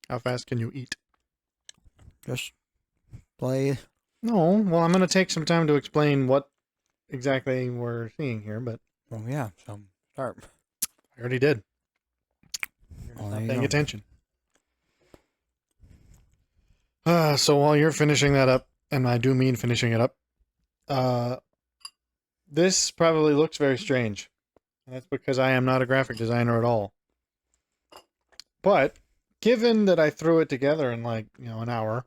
How fast can you eat? Just play. No, well, I'm going to take some time to explain what exactly we're seeing here, but Well, yeah. So start. I already did. You're Oh, just there not you paying go. attention. So while you're finishing that up, and I do mean finishing it up, this probably looks very strange. That's because I am not a graphic designer at all. But given that I threw it together in like, an hour,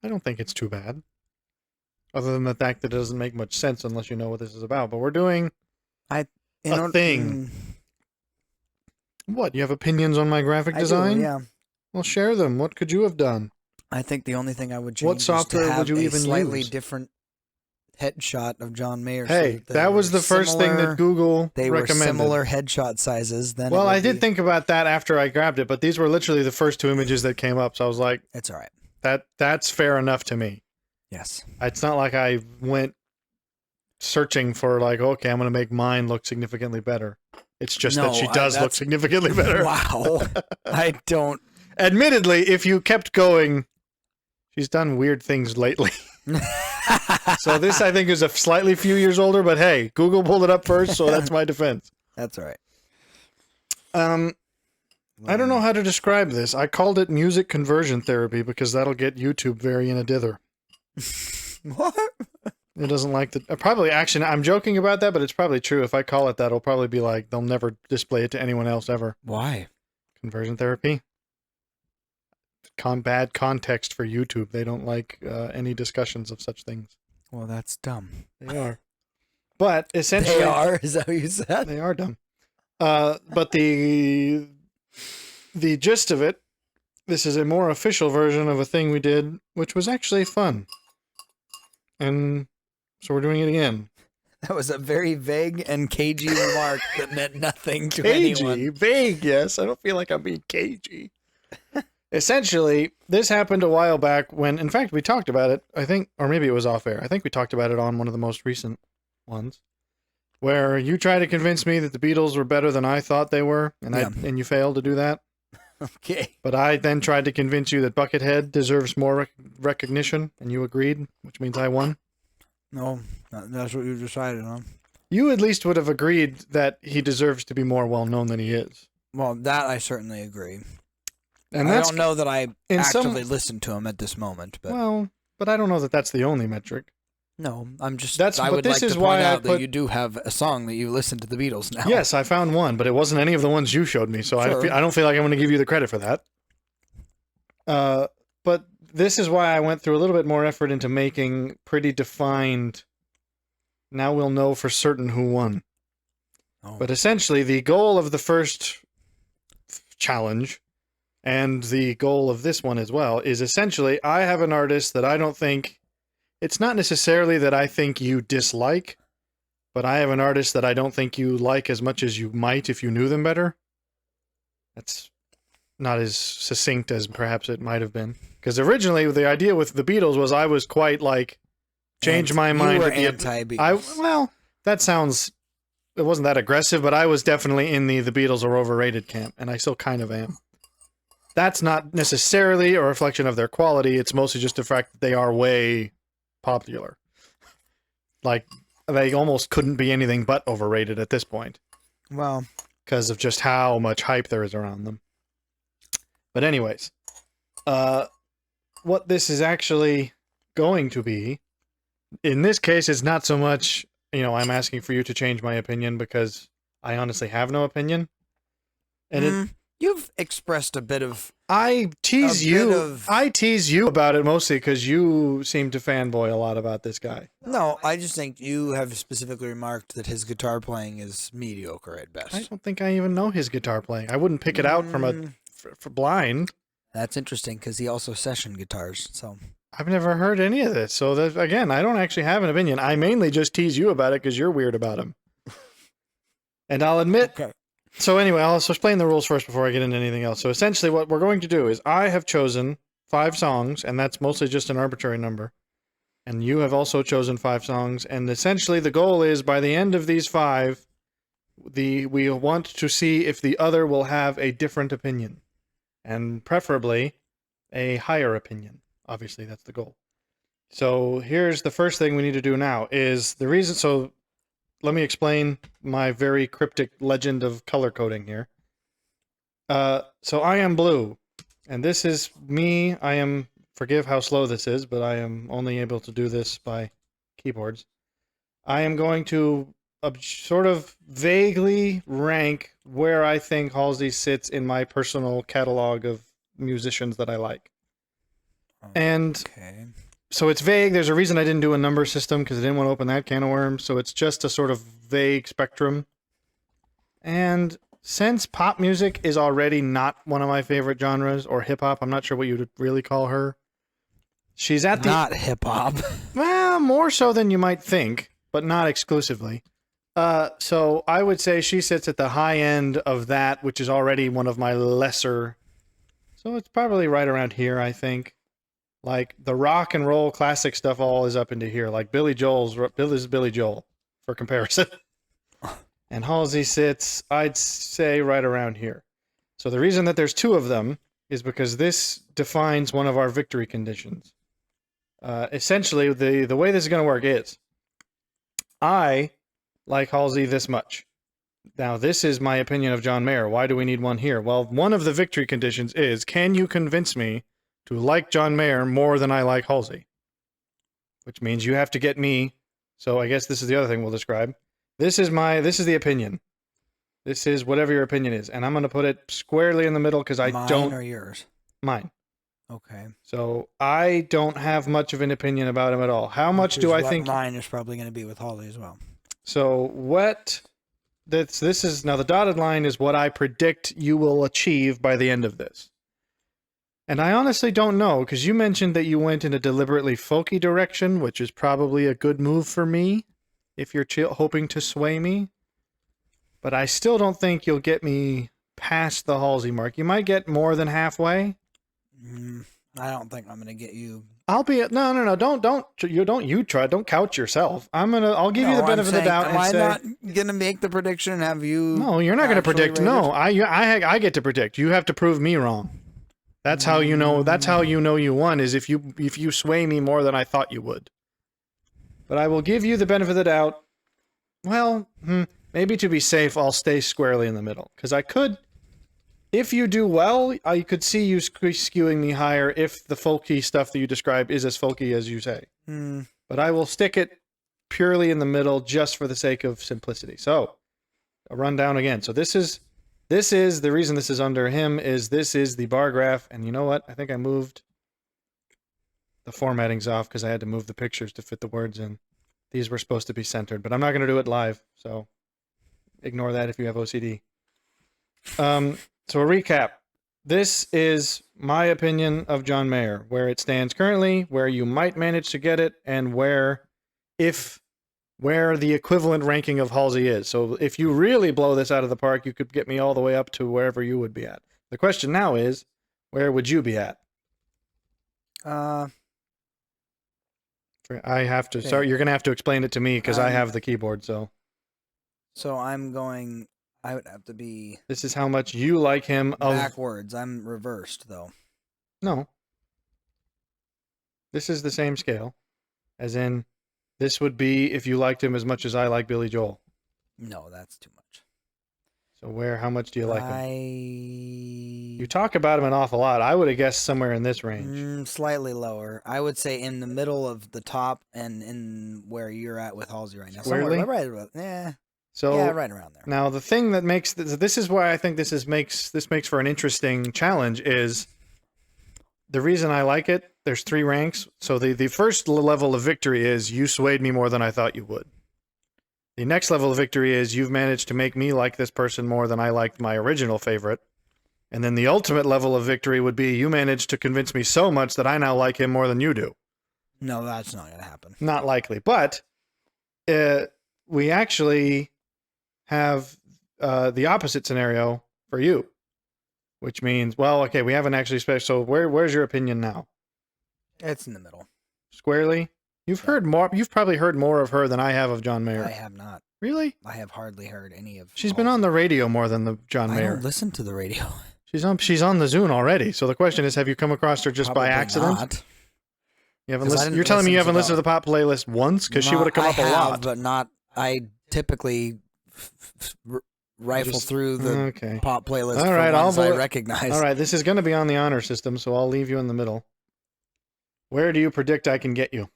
I don't think it's too bad. Other than the fact that it doesn't make much sense unless you know what this is about. But we're doing a thing. What, you have opinions on my graphic design? I do, yeah. Well, share them. What could you have done? I think the only thing I would change What is software to would have you a even slightly use? different headshot of John Mayer. Hey, so that was the first thing that Google They recommended. were similar headshot sizes. Then well, I did think about that after I grabbed it, but these were literally the first two images that came up, so I was like, it's all right. that's fair enough to me. Yes. It's not like I went searching for like, okay, I'm going to make mine look significantly better. It's just that she does look significantly better. Wow. I don't. Admittedly, if you kept going, she's done weird things lately. So this, I think, is a slightly few years older, but hey, Google pulled it up first, so that's my defense. That's all right. I don't know how to describe this. I called it music conversion therapy because that'll get YouTube very in a dither. What? It doesn't like the... Probably, actually, I'm joking about that, but it's probably true. If I call it that, it'll probably be like, they'll never display it to anyone else ever. Why? Conversion therapy? Bad context for YouTube. They don't like any discussions of such things. Well, that's dumb. They are. But essentially... They are? Is that what you said? They are dumb. But the gist of it, this is a more official version of a thing we did, which was actually fun. And so we're doing it again. That was a very vague and cagey remark that meant nothing to anyone. Cagey? Vague, yes. I don't feel like I'm being cagey. Essentially, this happened a while back when, in fact, we talked about it, I think, or maybe it was off air. I think we talked about it on one of the most recent ones, where you tried to convince me that the Beatles were better than I thought they were, and and you failed to do that. Okay. But I then tried to convince you that Buckethead deserves more recognition, and you agreed, which means I won. No, that's what you decided on. You at least would have agreed that he deserves to be more well-known than he is. Well, that I certainly agree. And I don't know that I actively listen to him at this moment, but well, but I don't know that that's the only metric. no, I'm just. That's I but would this like is to why point I out that you do have a song that you listen to the Beatles now. Yes, I found one, but it wasn't any of the ones you showed me, so Sure. I don't feel like I'm going to give you the credit for that. But this is why I went through a little bit more effort into making pretty defined. Now we'll know for certain who won. Oh. But essentially, the goal of the first challenge, and the goal of this one as well, is essentially I have an artist that I don't think... It's not necessarily that I think you dislike, but I have an artist that I don't think you like as much as you might if you knew them better. That's not as succinct as perhaps it might have been. Because originally, the idea with the Beatles was I was quite like... Change my mind. You were anti-Beatles. Well, that sounds... It wasn't that aggressive, but I was definitely in the Beatles are overrated camp, and I still kind of am. That's not necessarily a reflection of their quality. It's mostly just the fact that they are way popular. Like, they almost couldn't be anything but overrated at this point. Well, because of just how much hype there is around them. But anyways, what this is actually going to be, in this case, it's not so much, I'm asking for you to change my opinion because I honestly have no opinion. And you've expressed a bit of... I tease you about it mostly because you seem to fanboy a lot about this guy. No, I just think you have specifically remarked that his guitar playing is mediocre at best. I don't think I even know his guitar playing. I wouldn't pick it out from for blind. That's interesting because he also session guitars, so... I've never heard any of this. So, again, I don't actually have an opinion. I mainly just tease you about it because you're weird about him. And I'll admit... Okay. So anyway, I'll explain the rules first before I get into anything else. So essentially what we're going to do is I have chosen 5 songs, and that's mostly just an arbitrary number. And you have also chosen 5 songs. And essentially the goal is by the end of these 5, we want to see if the other will have a different opinion. and preferably a higher opinion. Obviously, that's the goal. So here's the first thing we need to do now is the reason. So let me explain my very cryptic legend of color coding here. So I am blue, and this is me. I am, forgive how slow this is, but I am only able to do this by keyboards. I am going to sort of vaguely rank where I think Halsey sits in my personal catalog of musicians that I like. And Okay. so it's vague. There's a reason I didn't do a number system because I didn't want to open that can of worms. So it's just a sort of vague spectrum. And since pop music is already not one of my favorite genres, or hip hop, I'm not sure what you would really call her. She's at the Not hip hop. well, more so than you might think, but not exclusively. So I would say she sits at the high end of that, which is already one of my lesser. So it's probably right around here, I think. Like the rock and roll classic stuff all is up into here. Like Billy Joel for comparison. And Halsey sits, I'd say, right around here. So the reason that there's two of them is because this defines one of our victory conditions. Essentially, the way this is going to work is I like Halsey this much. Now, this is my opinion of John Mayer. Why do we need one here? Well, one of the victory conditions is, can you convince me to like John Mayer more than I like Halsey? Which means you have to get me. So I guess this is the other thing we'll describe. This is the opinion. This is whatever your opinion is. And I'm going to put it squarely in the middle because Mine or yours? Mine. Okay. So I don't have much of an opinion about him at all. How much do I think? Mine is probably going to be with Holly as well. So what? This is now the dotted line is what I predict you will achieve by the end of this. And I honestly don't know because you mentioned that you went in a deliberately folky direction, which is probably a good move for me if you're hoping to sway me. But I still don't think you'll get me past the Halsey mark. You might get more than halfway. I don't think I'm gonna get you. I'll be no. Don't try. Don't couch yourself. I'll give you the benefit of the doubt. Am I not gonna make the prediction? Have you? No, you're not gonna predict. Rated? No, I get to predict. You have to prove me wrong. That's how you know. That's how you know you won. Is if you sway me more than I thought you would. But I will give you the benefit of the doubt. Well, maybe to be safe, I'll stay squarely in the middle because I could. If you do well, I could see you skewing me higher if the folky stuff that you describe is as folky as you say. But I will stick it purely in the middle just for the sake of simplicity. So, a rundown again. So this is the reason this is under him is this is the bar graph. And you know what? I think I moved the formatting's off because I had to move the pictures to fit the words in. These were supposed to be centered, but I'm not going to do it live. So ignore that if you have OCD. So a recap. This is my opinion of John Mayer, where it stands currently, where you might manage to get it, and where the equivalent ranking of Halsey is. So if you really blow this out of the park, you could get me all the way up to wherever you would be at. The question now is, where would you be at? I have to. Sorry, you're going to have to explain it to me because I have the keyboard. So I'm going. I would have to be. This is how much you like him. Backwards. I'm reversed though. No. This is the same scale, as in, this would be if you liked him as much as I like Billy Joel. No, that's too much. So how much do you like him? You You talk about him an awful lot. I would have guessed somewhere in this range. Slightly lower. I would say in the middle of the top and in where you're at with Halsey right now. Squarely? Somewhere right around, So yeah, right around there. Now the thing that makes this is why I think this makes for an interesting challenge is the reason I like it. There's 3 ranks. So the first level of victory is you swayed me more than I thought you would. The next level of victory is you've managed to make me like this person more than I liked my original favorite. And then the ultimate level of victory would be you managed to convince me so much that I now like him more than you do. No, that's not going to happen. Not likely. But we actually have the opposite scenario for you, which means, well, okay, we haven't actually special. So where's your opinion now? It's in the middle. Squarely? You've heard more. You've probably heard more of her than I have of John Mayer. I have not. Really? I have hardly heard any of. She's been on the radio more than the John Mayer. I don't listen to the radio. She's on the Zune already. So the question is, have you come across her just by Probably accident? not. You haven't 'Cause I listened. didn't You're telling me you listen haven't to listened to the pop playlist once because she would have come up a lot. but not. I typically rifle through the pop playlist All for right, ones I recognize. All right, this is going to be on the honor system, so I'll leave you in the middle. Where do you predict I can get you?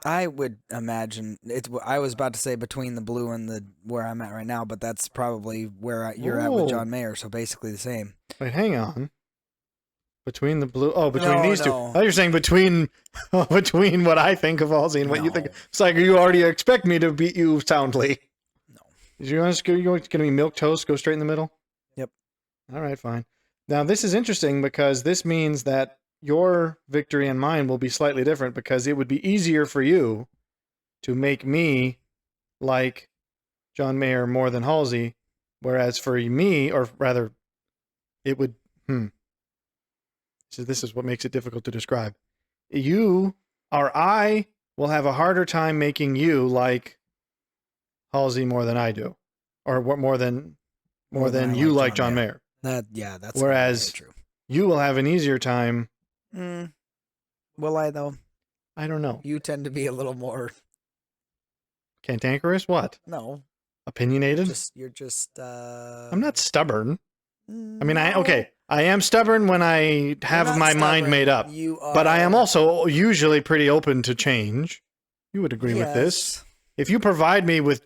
I would imagine it's. I was about to say between the blue and the where I'm at right now, but that's probably where you're at with John Mayer. So basically the same. Wait, hang on. Between the blue. Oh, between these two. No. Oh, you're saying between what I think of Halsey and what you think. It's like you already expect me to beat you soundly. No. Is you want to going to be milk toast? Go straight in the middle. Yep. All right, fine. Now this is interesting because this means that your victory and mine will be slightly different because it would be easier for you to make me like John Mayer more than Halsey, whereas for me, or rather, it would. So this is what makes it difficult to describe. You or I will have a harder time making you like Halsey more than I do, or more than you like John Mayer. That's whereas true. You will have an easier time. Will I though? I don't know. You tend to be a little more cantankerous. What? No. Opinionated. You're just. I'm not stubborn. I mean, I am stubborn when I have my mind made up. But I am also usually pretty open to change. You would agree with this. If you provide me with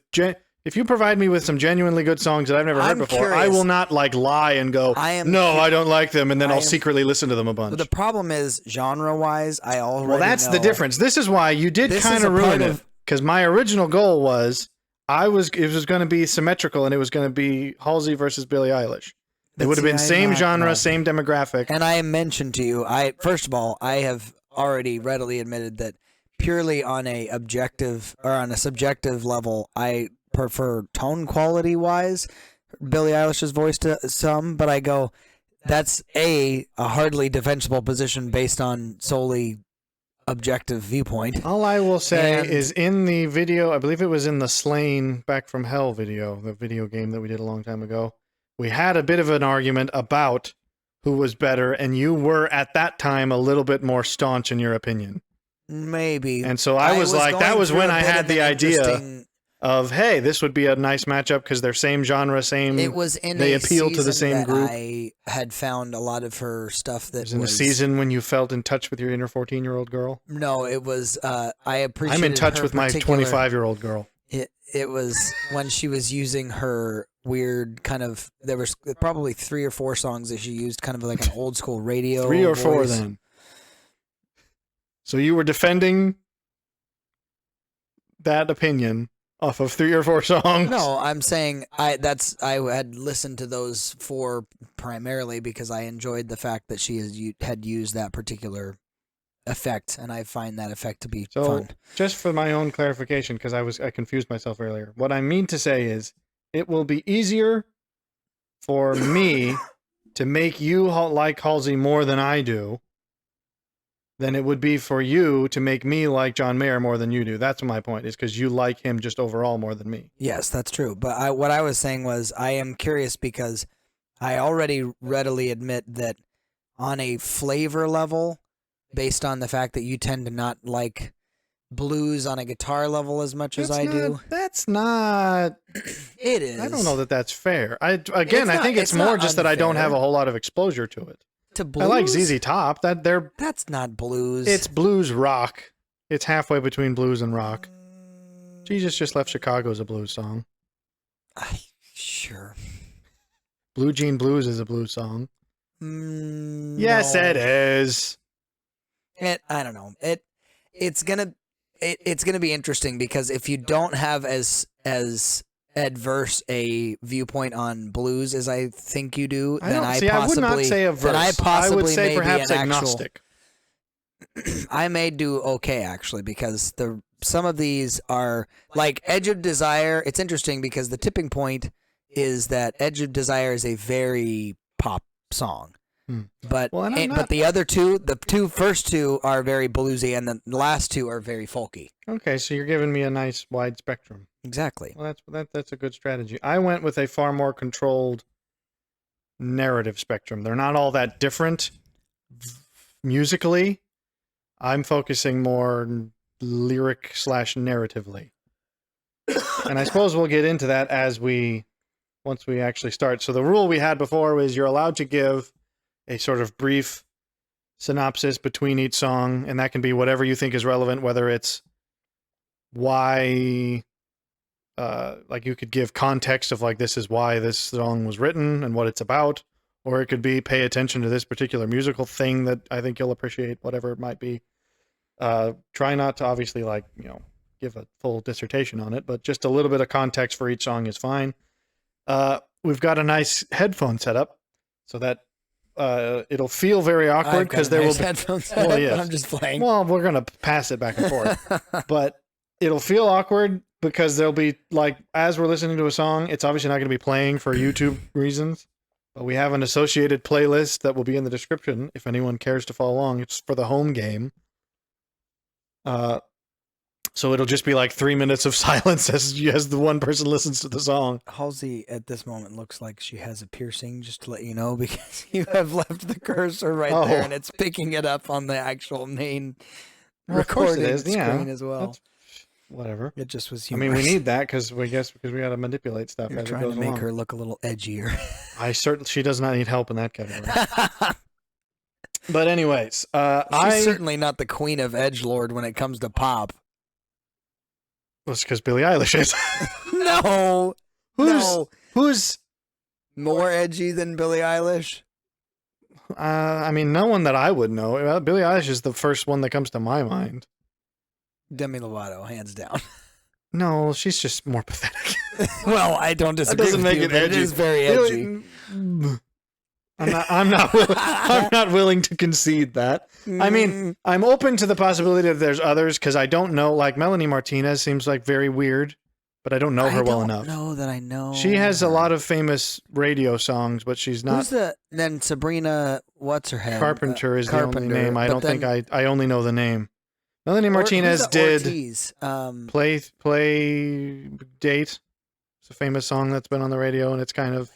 some genuinely good songs that I've never heard before, curious. I will not lie and go, I don't like them, and then I'll secretly listen to them a bunch. But the problem is, genre-wise, I already Well, that's the difference. This is why you did kind of ruin it. Because my original goal was, it was going to be symmetrical, and it was going to be Halsey versus Billie Eilish. It would have been same genre, same demographic. And I mentioned to you, first of all, I have already readily admitted that purely on a objective or on a subjective level, I prefer tone quality wise Billie Eilish's voice to some, but I go, that's a hardly defensible position based on solely objective viewpoint. All I will say is in the video, I believe it was in the Slain Back from Hell video, the video game that we did a long time ago. We had a bit of an argument about who was better, and you were at that time a little bit more staunch in your opinion. Maybe. And so I was like, that was when I had the idea of, hey, this would be a nice matchup because they're same genre, same. It was in they appeal to the same group. I had found a lot of her stuff that was in a season when you felt in touch with your inner 14-year-old girl. No, it was. I appreciated. I'm in touch with my 25-year-old girl. It was when she was using her weird kind of. There was probably 3 or 4 songs that she used, kind of like an old school radio. 3 or 4 then. So you were defending that opinion off of 3 or 4 songs? No, I'm saying I had listened to those 4 primarily because I enjoyed the fact that she had used that particular effect, and I find that effect to be fun. Just for my own clarification, because I confused myself earlier. What I mean to say is, it will be easier for me to make you like Halsey more than I do than it would be for you to make me like John Mayer more than you do. That's my point, is because you like him just overall more than me. Yes, that's true. But what I was saying was, I am curious because I already readily admit that on a flavor level, based on the fact that you tend to not like blues on a guitar level as much as I do. That's not... It is. I don't know that that's fair. I think it's more just that I don't have a whole lot of exposure to it. To blues? I like ZZ Top. That's not blues. It's blues rock. It's halfway between blues and rock. Jesus Just Left Chicago is a blues song. Sure. Blue Jean Blues is a blues song. Yes, it is. I don't know. It's gonna be interesting because if you don't have as adverse a viewpoint on blues as I think you do, I would not say averse. I would say perhaps agnostic. I may do okay actually because some of these are like Edge of Desire. It's interesting because the tipping point is that Edge of Desire is a very pop song. But Well, and I'm but not the other two, first two are very bluesy, and the last two are very folky. okay. So you're giving me a nice wide spectrum. Exactly. Well, that's a good strategy. I went with a far more controlled narrative spectrum. They're not all that different musically. I'm focusing more lyric / narratively. And I suppose we'll get into that once we actually start. So the rule we had before was you're allowed to give a sort of brief synopsis between each song, and that can be whatever you think is relevant, whether it's why, like you could give context of like, this is why this song was written and what it's about, or it could be pay attention to this particular musical thing that I think you'll appreciate, whatever it might be. Try not to obviously like, give a full dissertation on it, but just a little bit of context for each song is fine. We've got a nice headphone setup so that it'll feel very awkward because there will be headphones. Well, yes. I'm just playing. Well, we're gonna pass it back and forth, but it'll feel awkward because there'll be like as we're listening to a song, it's obviously not going to be playing for YouTube reasons. But we have an associated playlist that will be in the description if anyone cares to follow along. It's for the home game. So it'll just be like 3 minutes of silence as the one person listens to the song. Halsey at this moment looks like she has a piercing, just to let you know, because you have left the cursor right there, and it's picking it up on the actual main recording screen as well. Whatever. It just was I humorous. mean, we need that because we got to manipulate stuff. You're as trying it goes to make along. her look a little edgier. She does not need help in that category. But anyways, She's certainly not the queen of edgelord when it comes to pop. Well, it's because Billie Eilish is. No. Who's more edgy than Billie Eilish? I mean, no one that I would know. Billie Eilish is the first one that comes to my mind. Demi Lovato, hands down. No, she's just more pathetic. Well, I don't disagree. That doesn't make it edgy. It is very edgy. I'm not willing to concede that. I mean, I'm open to the possibility that there's others because I don't know. Like Melanie Martinez seems like very weird, but I don't know her well enough. I don't know that I know. She has a lot of famous radio songs, but she's not. Then Sabrina? What's her head? Carpenter is Carpenter, the only name. I don't think I only know the name. Melanie Martinez did Ortiz? Play Date. It's a famous song that's been on the radio, and it's kind of.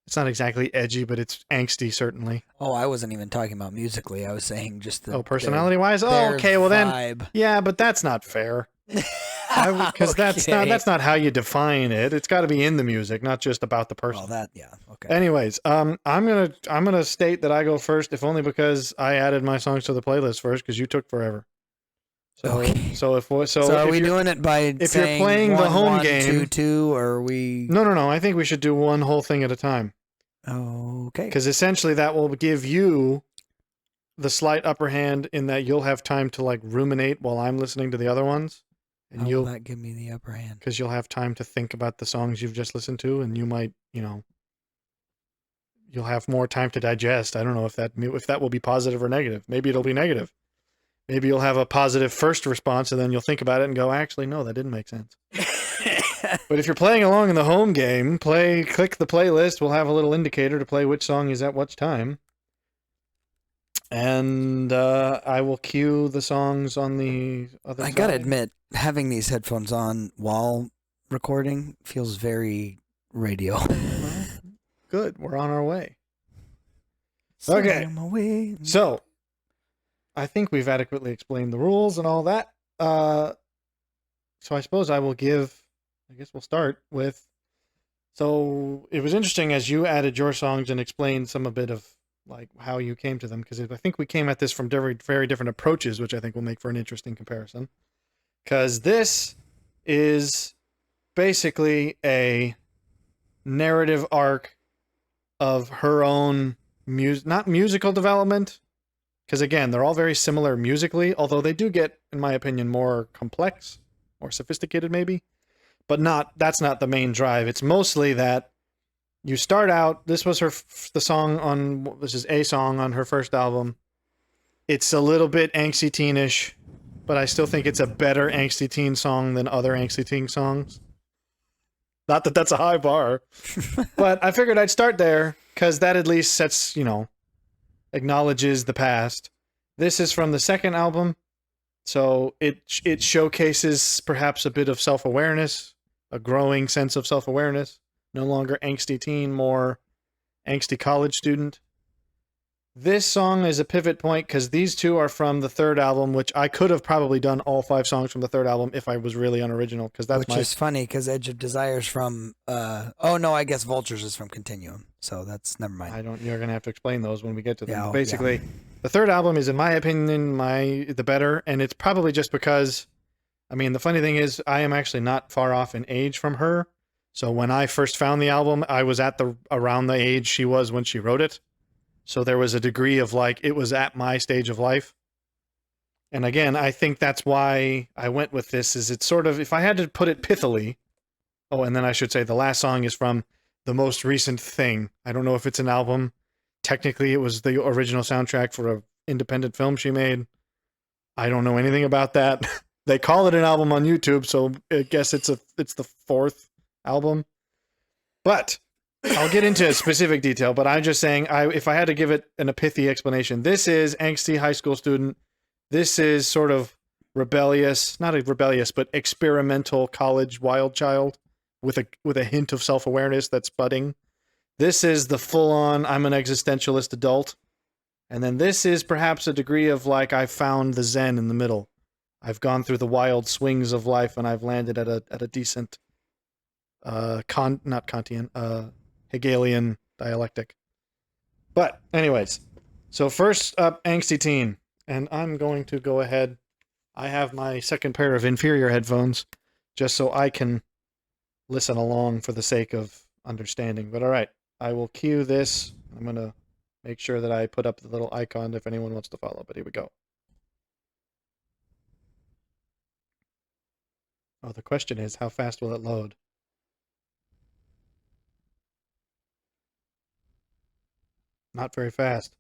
It's not exactly edgy, but it's angsty, certainly. Oh, I wasn't even talking about musically. I was saying just the personality-wise. Oh, okay. Well, then, yeah, but that's not fair. Because that's not how you define it. It's got to be in the music, not just about the person. Well, okay. Anyways, I'm gonna state that I go first, if only because I added my songs to the playlist first, because you took forever. So, okay. So are we doing it by if saying you're playing the home 1, game, 2, or are we? No. I think we should do one whole thing at a time. Okay. Because essentially that will give you the slight upper hand in that you'll have time to like ruminate while I'm listening to the other ones. And How will that give me the upper hand? Because you'll have time to think about the songs you've just listened to, and you might, you'll have more time to digest. I don't know if that will be positive or negative. Maybe it'll be negative. Maybe you'll have a positive first response, and then you'll think about it and go, actually, no, that didn't make sense. But if you're playing along in the home game, click the playlist. We'll have a little indicator to play which song is at which time. And I will cue the songs on the other side. I gotta admit, having these headphones on while recording feels very radio. Well, good. We're on our way. Okay. So, I think we've adequately explained the rules and all that. So I suppose I guess we'll start with, so it was interesting as you added your songs and explained a bit of like how you came to them, because I think we came at this from very, very different approaches, which I think will make for an interesting comparison. Because this is basically a narrative arc of her own not musical development, because again, they're all very similar musically, although they do get, in my opinion, more complex, more sophisticated maybe. But that's not the main drive. It's mostly that you start out, this is a song on her first album. It's a little bit angsty teenish, but I still think it's a better angsty teen song than other angsty teen songs. Not that that's a high bar, but I figured I'd start there because that at least sets, acknowledges the past. This is from the second album, so it showcases perhaps a bit of self-awareness, a growing sense of self-awareness. No longer angsty teen, more angsty college student. This song is a pivot point because these two are from the third album, which I could have probably done all 5 songs from the third album if I was really unoriginal, because that's Which is funny because Edge of Desire's from oh no, I guess Vultures is from Continuum. So that's never mind. You're gonna have to explain those when we get to them. Yeah, Basically, the third album is, in my opinion, the better, and it's probably just because, I mean, the funny thing is, I am actually not far off in age from her. So when I first found the album, I was at around the age she was when she wrote it. So there was a degree of like, it was at my stage of life. And again, I think that's why I went with this, is it's sort of, if I had to put it pithily, oh, and then I should say the last song is from the most recent thing. I don't know if it's an album. Technically, it was the original soundtrack for an independent film she made. I don't know anything about that. They call it an album on YouTube, so I guess it's the fourth album. But I'll get into specific detail, but I'm just saying, if I had to give it a pithy explanation, this is angsty high school student. This is sort of rebellious, not a rebellious, but experimental college wild child with a hint of self-awareness that's budding. This is the full-on, I'm an existentialist adult. And then this is perhaps a degree of like, I've found the zen in the middle. I've gone through the wild swings of life and I've landed at a decent not Kantian, Hegelian dialectic. But anyways, so first up, angsty teen, and I'm going to go ahead. I have my second pair of inferior headphones, just so I can listen along for the sake of understanding. But all right, I will cue this. I'm gonna make sure that I put up the little icon if anyone wants to follow. But here we go. Oh, the question is, how fast will it load? Not very fast.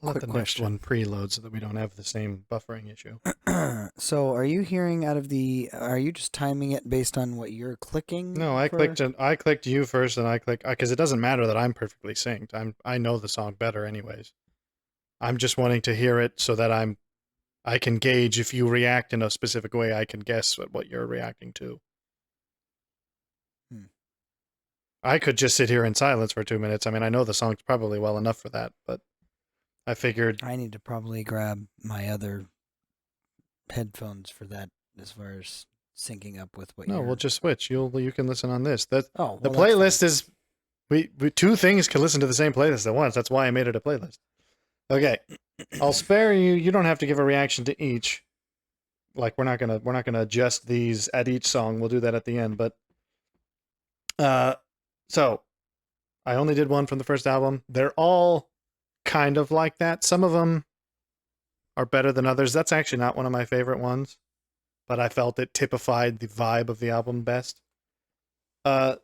let quick the next question. one preload so that we don't have the same buffering issue. So, are you hearing out of the? Are you just timing it based on what you're clicking? No, I for? clicked you first, and I click because it doesn't matter that I'm perfectly synced. I know the song better anyways. I'm just wanting to hear it so that I can gauge if you react in a specific way. I can guess what you're reacting to. Hmm. I could just sit here in silence for 2 minutes. I mean, I know the song's probably well enough for that, but I figured I need to probably grab my other headphones for that, as far as syncing up with what no, you're. we'll just switch. You can listen on this. That Oh, the well, that's fine. playlist is we two things can listen to the same playlist at once. That's why I made it a playlist. Okay, I'll spare you. You don't have to give a reaction to each. Like we're not gonna adjust these at each song. We'll do that at the end. But uh, so I only did one from the first album. They're all kind of like that. Some of them are better than others. That's actually not one of my favorite ones, but I felt it typified the vibe of the album best. Uh,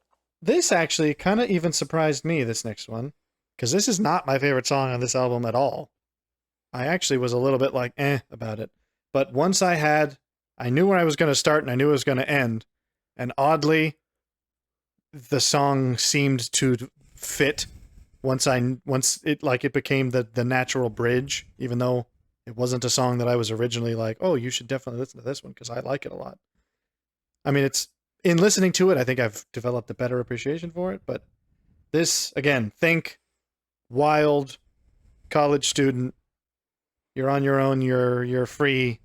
this actually kind of even surprised me. This next one, because this is not my favorite song on this album at all. I actually was a little bit like about it, but once I knew where I was going to start and I knew it was going to end, and oddly, the song seemed to fit once it became the natural bridge, even though it wasn't a song that I was originally like, oh, you should definitely listen to this one because I like it a lot. I mean, it's in listening to it, I think I've developed a better appreciation for it. But this again, think wild college student. You're on your own. You're free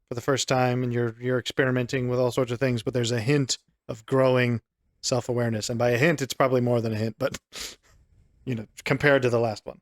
for the first time, and you're experimenting with all sorts of things. But there's a hint of growing self awareness, and by a hint, it's probably more than a hint. But compared to the last one.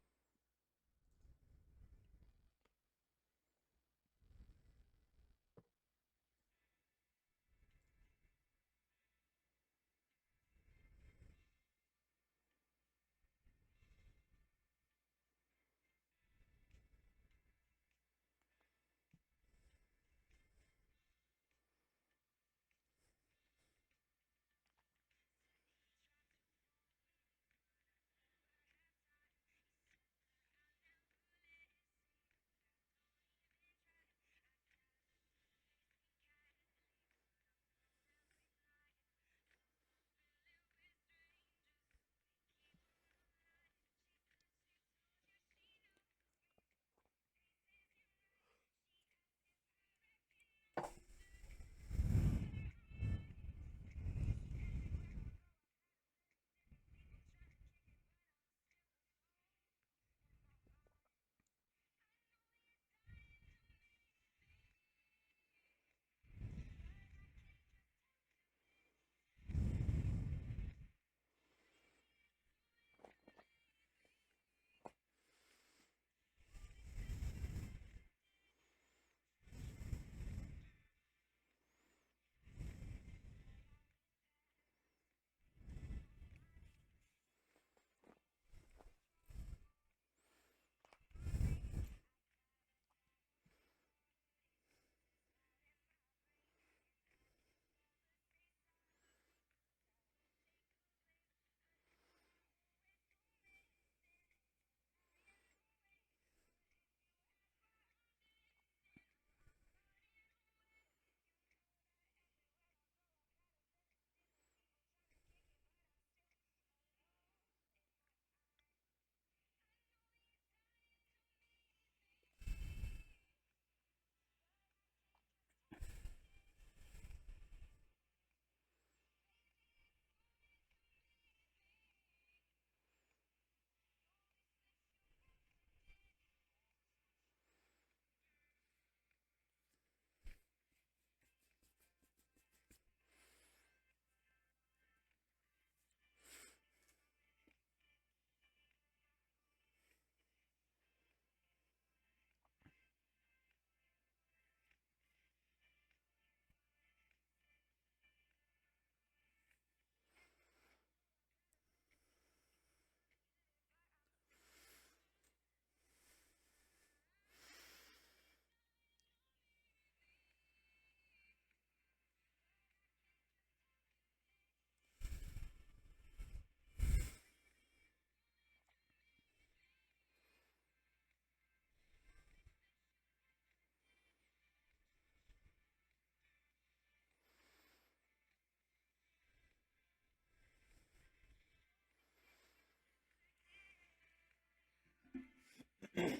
That's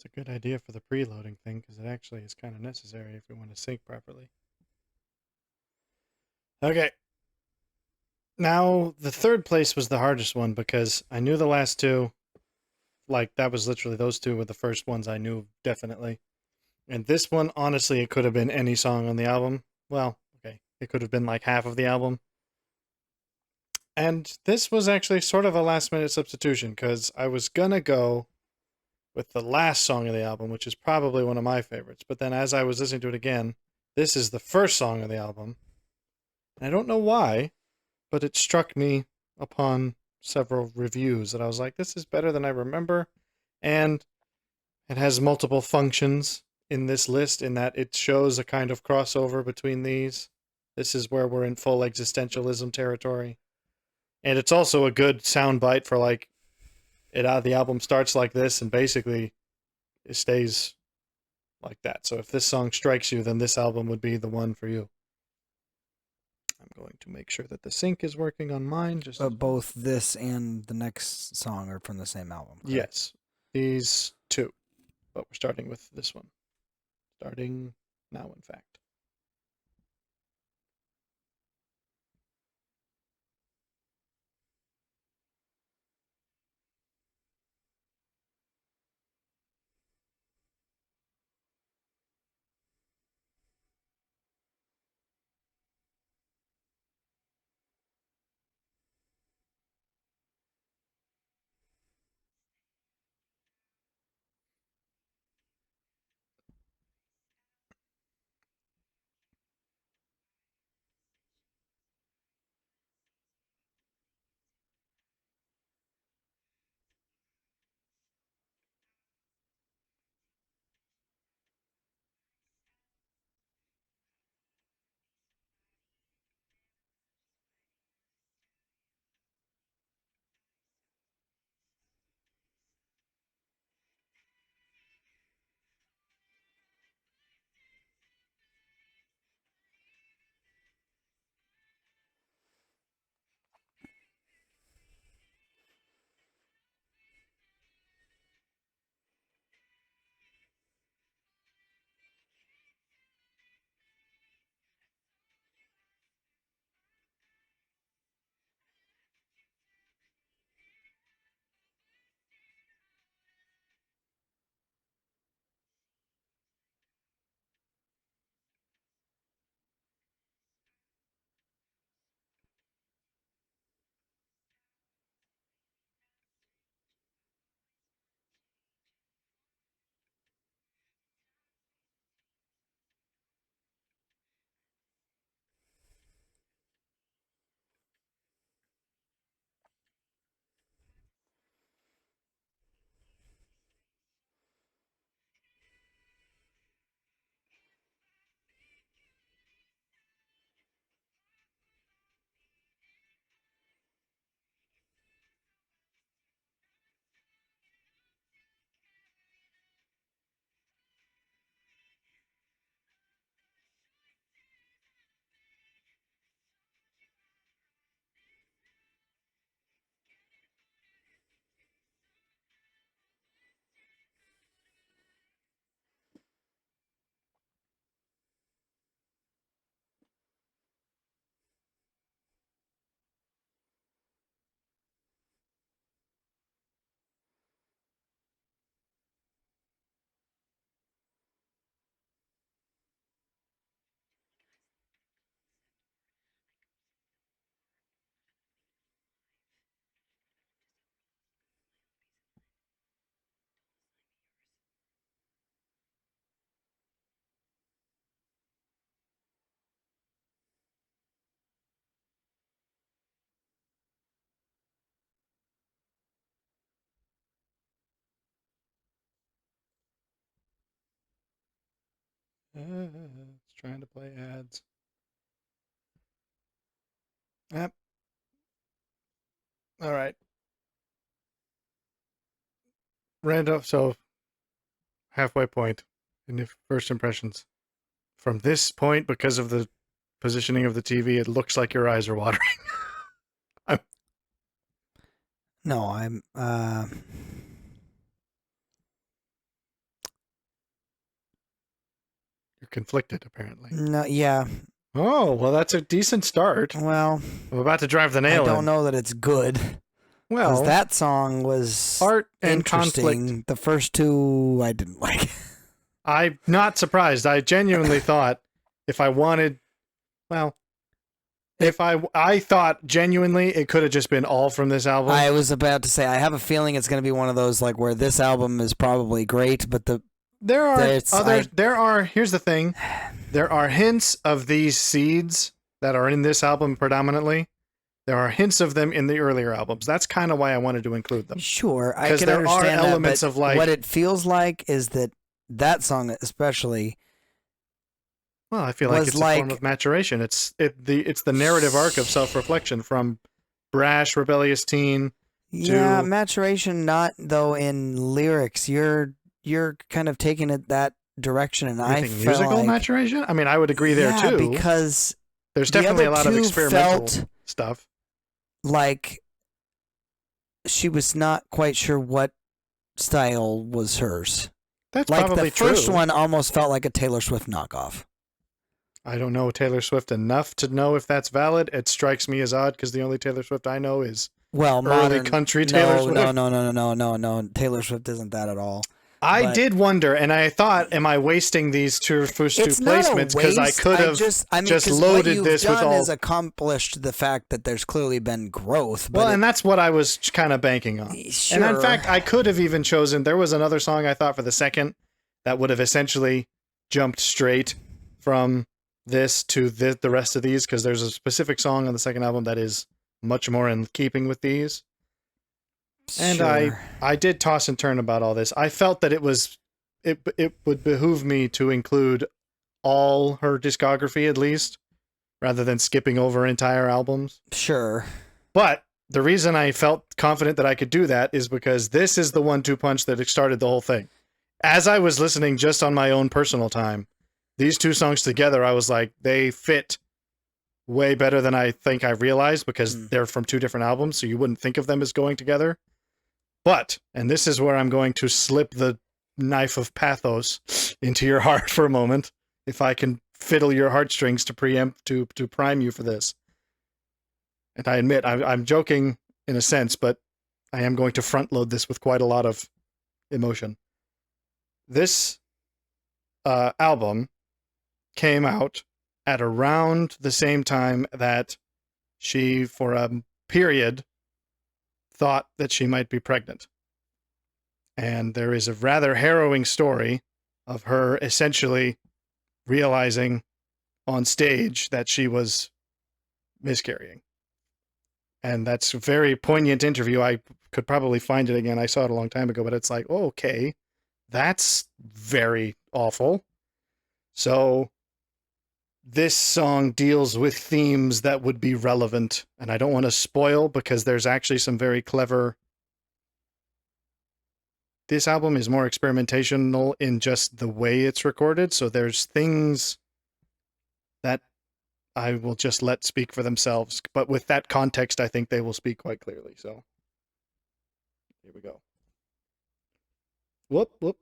a good idea for the preloading thing because it actually is kind of necessary if we want to sync properly. Okay. Now, the third place was the hardest one because I knew the last two. Like, that was literally those two were the first ones I knew definitely. And this one, honestly, it could have been any song on the album. Well, okay. It could have been like half of the album. And this was actually sort of a last minute substitution because I was gonna go with the last song of the album, which is probably one of my favorites. But then as I was listening to it again, this is the first song of the album. And I don't know why, but it struck me upon several reviews that I was like, this is better than I remember. And it has multiple functions in this list in that it shows a kind of crossover between these. This is where we're in full existentialism territory. And it's also a good soundbite for like the album starts like this and basically it stays like that. So if this song strikes you, then this album would be the one for you. I'm going to make sure that the sync is working on mine. But both this and the next song are from the same album. Correct? Yes, these two, but we're starting with this one. Starting now, in fact. It's trying to play ads. Yep. All right. Random. So halfway point in the first impressions. From this point, because of the positioning of the TV, it looks like your eyes are watering. I'm, No, I'm. you're conflicted, apparently. No, yeah. Oh, well, that's a decent start. Well, I'm about to drive the I nail don't in. know that it's good because Well, that song was art and interesting. conflict. The first two I didn't like. I'm not surprised. I genuinely thought if I wanted, well, if I thought genuinely it could have just been all from this album. I was about to say I have a feeling it's going to be one of those like where this album is probably great, but There are It's- others. I- There are. Here's the thing. There are hints of these seeds that are in this album predominantly. There are hints of them in the earlier albums. That's kind of why I wanted to include them. sure I 'Cause can there are understand elements that, of, but like- what it feels like is that song especially Well, I feel like was it's a form like- of maturation. It's the narrative arc of self-reflection from brash, rebellious teen. yeah to- maturation, not though in lyrics. You're kind of taking it that direction, and You I think felt musical like, maturation? I mean, I would agree there yeah, too. because There's the definitely a other lot of two experimental felt stuff. like she was not quite sure what style was hers. That's Like probably the first true. one almost felt like a Taylor Swift knockoff. I don't know Taylor Swift enough to know if that's valid. It strikes me as odd because the only Taylor Swift I know is Well, early modern country Taylor Swift. No. Taylor Swift isn't that at all. I But- did wonder, and I thought, am I wasting these first two It's not a placements because I waste. could have just 'cause loaded what you've this with done all. is accomplished the fact that there's clearly been growth. But Well, and that's what I was kind of banking on. sure. And in fact, I could have even chosen. There was another song I thought for the second that would have essentially jumped straight from this to the rest of these because there's a specific song on the second album that is much more in keeping with these. And sure. I did toss and turn about all this. I felt that it would behoove me to include all her discography at least, rather than skipping over entire albums. Sure. But the reason I felt confident that I could do that is because this is the 1-2 punch that started the whole thing. As I was listening just on my own personal time, these two songs together, I was like, they fit way better than I think I realized because they're from two different albums, so you wouldn't think of them as going together. But, and this is where I'm going to slip the knife of pathos into your heart for a moment, if I can fiddle your heartstrings to prime you for this. And I admit, I'm joking in a sense, but I am going to front load this with quite a lot of emotion. This album came out at around the same time that she, for a period, thought that she might be pregnant. And there is a rather harrowing story of her essentially realizing on stage that she was miscarrying. And that's a very poignant interview. I could probably find it again. I saw it a long time ago, but it's like, oh, okay, that's very awful. So this song deals with themes that would be relevant, and I don't want to spoil because there's actually some very clever. This album is more experimentational in just the way it's recorded, so there's things that I will just let speak for themselves. But with that context, I think they will speak quite clearly. So here we go. Whoop.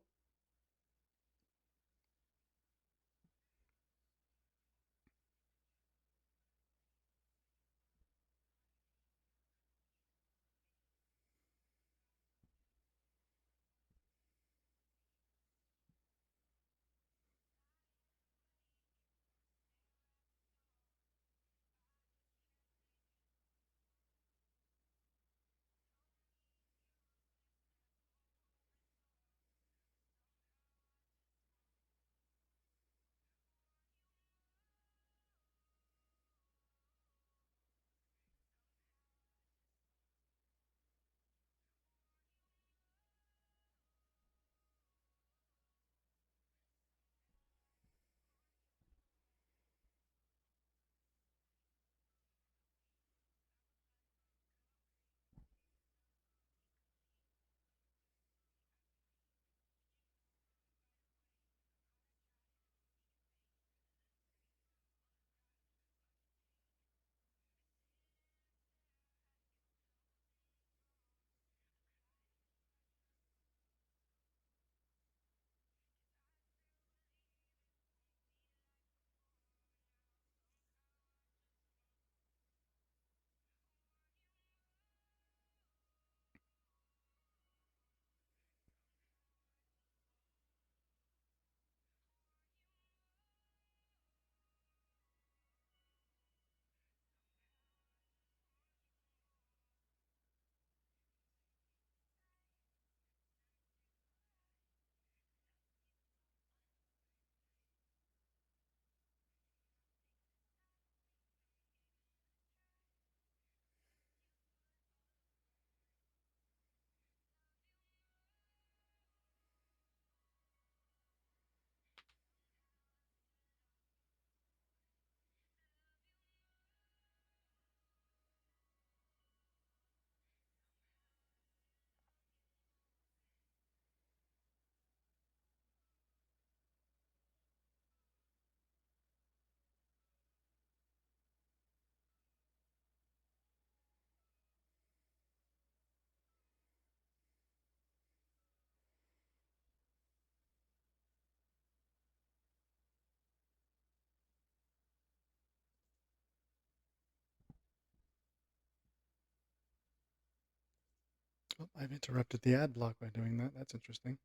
Oh, I've interrupted the ad block by doing that. That's interesting.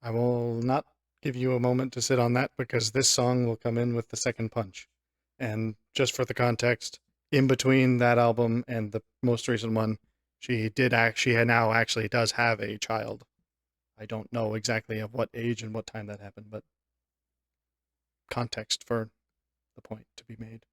I will not give you a moment to sit on that because this song will come in with the second punch. And just for the context, in between that album and the most recent one, she now actually does have a child. I don't know exactly of what age and what time that happened, but context for the point to be made.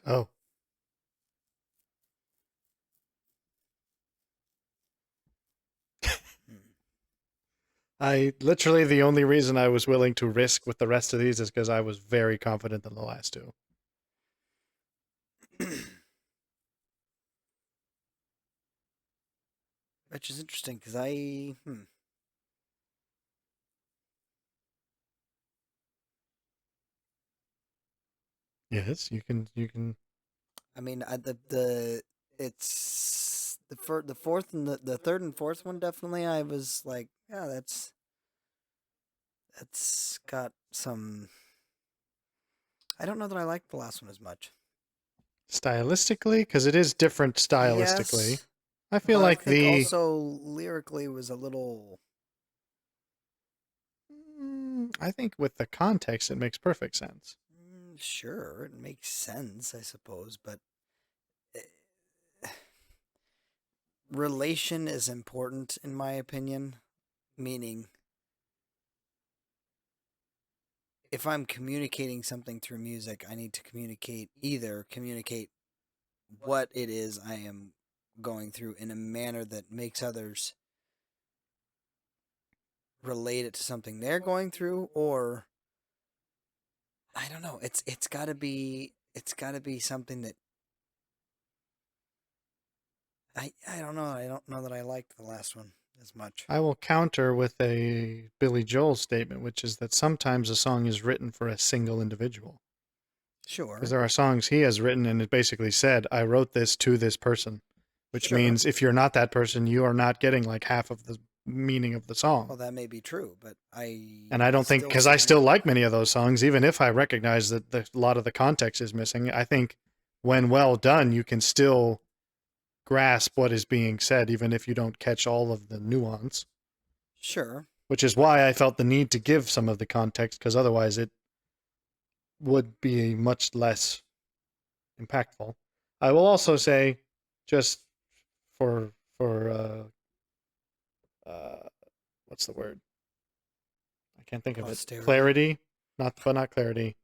Oh, I literally the only reason I was willing to risk with the rest of these is because I was very confident in the last two. Which is interesting because I Yes, you can. I mean the it's the fourth and the third and fourth one definitely I was like, yeah, that's got some. I don't know that I like the last one as much. Stylistically, because it is different stylistically. Yes, I feel but I like think the also lyrically was a little. I think with the context it makes perfect sense. Sure, it makes sense, I suppose, but eh, relation is important in my opinion. Meaning, if I'm communicating something through music, I need to communicate what it is I am going through in a manner that makes others relate it to something they're going through, or I don't know. It's got to be something that I don't know. I don't know that I liked the last one as much. I will counter with a Billy Joel statement, which is that sometimes a song is written for a single individual. Sure. Because there are songs he has written and it basically said, I wrote this to this person, which Sure. means if you're not that person, you are not getting like half of the meaning of the song. Well, that may be true, but And I don't think, because I still like many of those songs, even if I recognize that a lot of the context is missing, I think when well done, you can still grasp what is being said, even if you don't catch all of the nuance. Sure. Which is why I felt the need to give some of the context, because otherwise it would be much less impactful. I will also say, just for what's the word? I can't think of Posterity. it. Clarity, not clarity.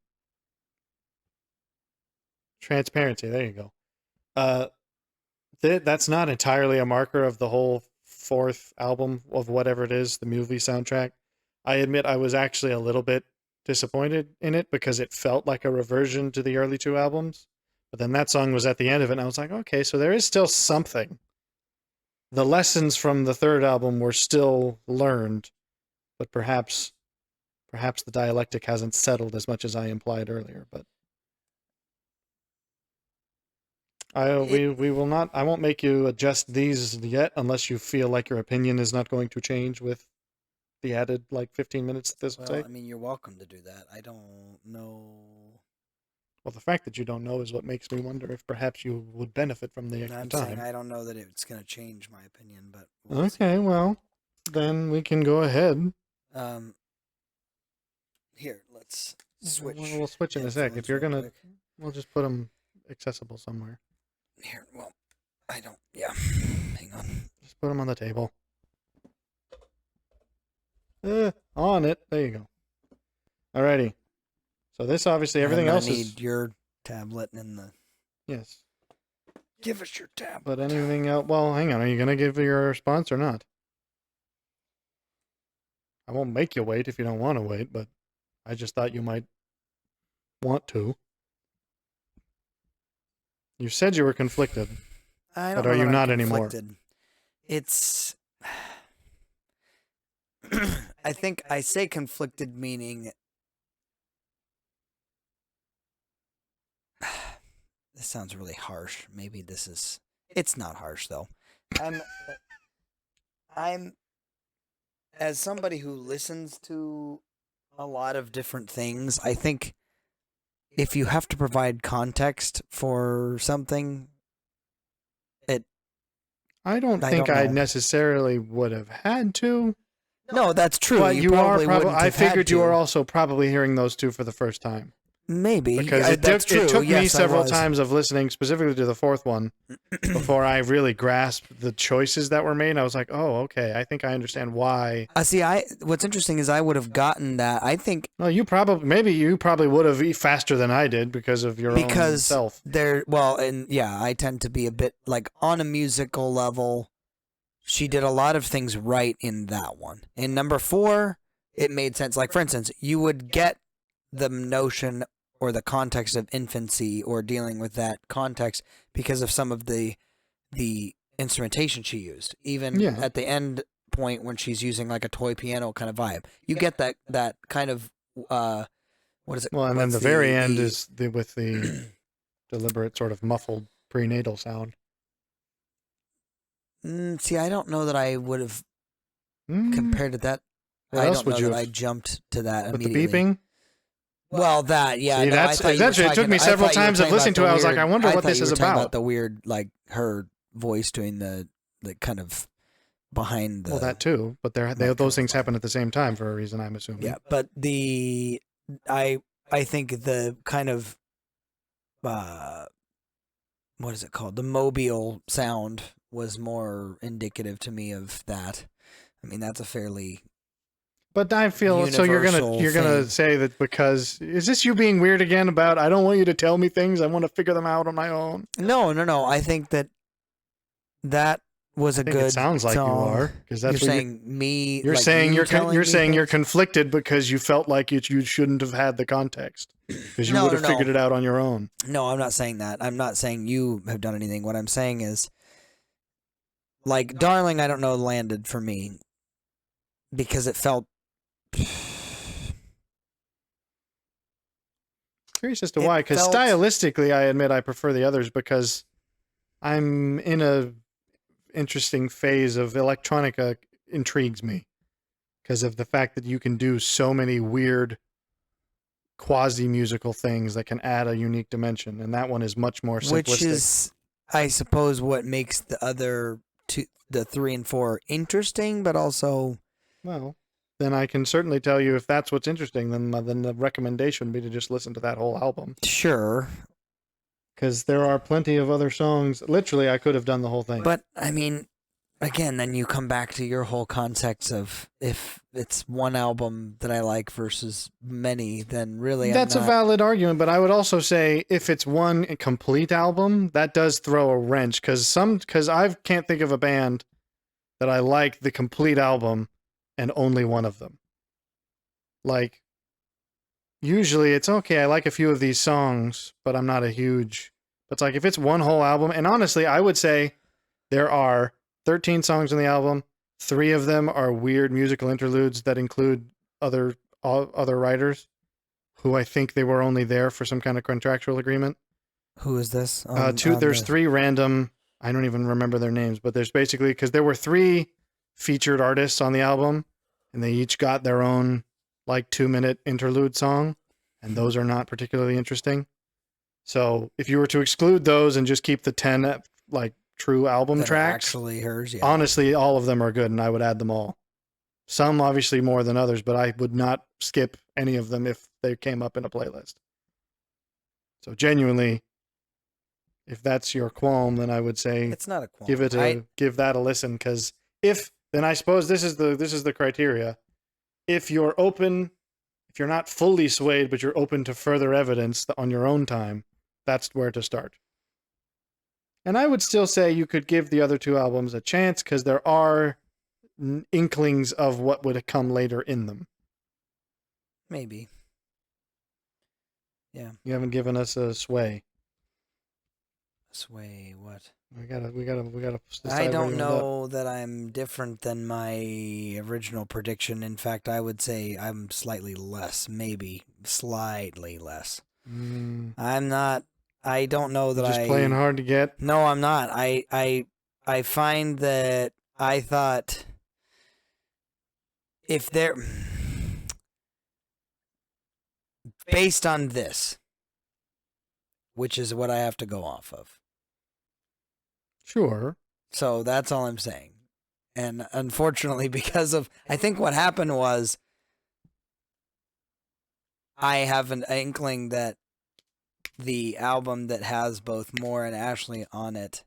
Transparency. There you go. That's not entirely a marker of the whole fourth album of whatever it is, the movie soundtrack. I admit I was actually a little bit disappointed in it because it felt like a reversion to the early two albums. But then that song was at the end of it, and I was like, okay, so there is still something. The lessons from the third album were still learned, but perhaps the dialectic hasn't settled as much as I implied earlier. But we will not. I won't make you adjust these yet unless you feel like your opinion is not going to change with the added like 15 minutes this will Well, take. I mean, you're welcome to do that. I don't know. Well, the fact that you don't know is what makes me wonder if perhaps you would benefit from the extra I'm time. saying I don't know that it's going to change my opinion, but we'll Okay, see. well, then we can go ahead. Here, let's switch. We'll switch in a sec. If you're gonna, we'll just put them accessible somewhere. Here, well, I don't. Yeah, hang on. Just put them on the table. On it. There you go. Alrighty. So this obviously everything else is. Need your tablet and the. Yes. Give us your tablet. But anything else? Well, hang on. Are you gonna give your response or not? I won't make you wait if you don't want to wait, but I just thought you might want to. You said you were conflicted. But are you not anymore? It's. I think I say conflicted meaning. This sounds really harsh. Maybe this is. It's not harsh though. I'm as somebody who listens to a lot of different things, I think if you have to provide context for something, I don't think I necessarily would have had to. No, that's true. But you are probably. I figured you were are also probably hearing those two for the first time. Maybe because it took me several times of listening specifically to the fourth one before I really grasped the choices that were made. I was like, oh, okay, I think I understand why. See, what's interesting is I would have gotten that. I think. Well, you probably would have faster than I did because of your own self. I tend to be a bit like on a musical level. She did a lot of things right in that one. In number 4, it made sense. Like, for instance, you would get the notion or the context of infancy or dealing with that context because of some of the instrumentation she used. Even at the end point when she's using like a toy piano kind of vibe. You get that kind of, what is it? Well, and then the very end is with the deliberate sort of muffled prenatal sound. See, I don't know that I would have compared to that. I don't know that I jumped to that with immediately. The beeping? Well, that, yeah. See, it took me several times of listening to it. I was like, I wonder what this is about. The weird, like, her voice doing the kind of behind the... Well, that too. But those things happen at the same time for a reason, I'm assuming. Yeah, but I think the kind of... what is it called? The mobile sound was more indicative to me of that. I mean, that's a fairly... But I feel so you're gonna say that because is this you being weird again about I don't want you to tell me things, I want to figure them out on my own. No. I think that that was a I think good it sounds like song. you are, because that's You're what saying me. you're like saying. you You're telling you're me saying you're things? conflicted because you felt like you shouldn't have had the context because you No, would no, have no. figured it out on your own. No, I'm not saying that. I'm not saying you have done anything. What I'm saying is, like, Darling, I don't know, landed for me because it felt. Curious as to It why, because felt- stylistically, I admit I prefer the others because I'm in a interesting phase of electronica intrigues me because of the fact that you can do so many weird quasi-musical things that can add a unique dimension, and that one is much more simplistic. Which is, I suppose, what makes the other two, the 3 and 4, interesting, but also. Well, then I can certainly tell you if that's what's interesting, then the recommendation would be to just listen to that whole album. Sure. Because there are plenty of other songs. Literally, I could have done the whole thing. But, I mean, again, then you come back to your whole context of if it's one album that I like versus many, then really That's I'm a not, valid argument, but I would also say if it's one complete album, that does throw a wrench because I can't think of a band that I like the complete album and only one of them. Like, usually it's okay, I like a few of these songs, but I'm not a huge. It's like if it's one whole album, and honestly, I would say there are 13 songs on the album. 3 of them are weird musical interludes that include other writers who I think they were only there for some kind of contractual agreement. Who is this? There's 3 random. I don't even remember their names, but there's basically because there were 3 featured artists on the album, and they each got their own like 2-minute interlude song, and those are not particularly interesting. So if you were to exclude those and just keep the 10 like true album that tracks, actually hers, yeah. honestly, all of them are good, and I would add them all. Some obviously more than others, but I would not skip any of them if they came up in a playlist. So genuinely, if that's your qualm, then I would say It's not a qualm. give that a listen. Because then I suppose this is the criteria. If you're open, if you're not fully swayed, but you're open to further evidence on your own time, that's where to start. And I would still say you could give the other 2 albums a chance because there are inklings of what would come later in them. Maybe. Yeah. You haven't given us a sway. Sway what? We gotta decide I where don't you end up. know that I'm different than my original prediction. In fact, I would say I'm slightly less, maybe slightly less. I'm not. I don't know that Just playing hard to get. No, I'm not. I find that I thought if they're based on this, which is what I have to go off of. Sure. So that's all I'm saying. And unfortunately, because of, I think what happened was I have an inkling that the album that has both Moore and Ashley on it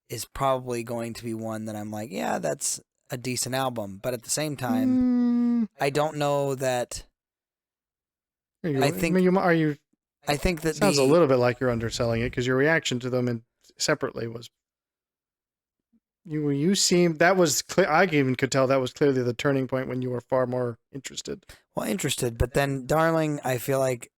is probably going to be one that I'm like, yeah, that's a decent album. But at the same time, I don't know that. I think that sounds a little bit like you're underselling it because your reaction to them separately was. You seemed that was clear. I even could tell that was clearly the turning point when you were far more interested. Well, interested, but then Darling, I feel like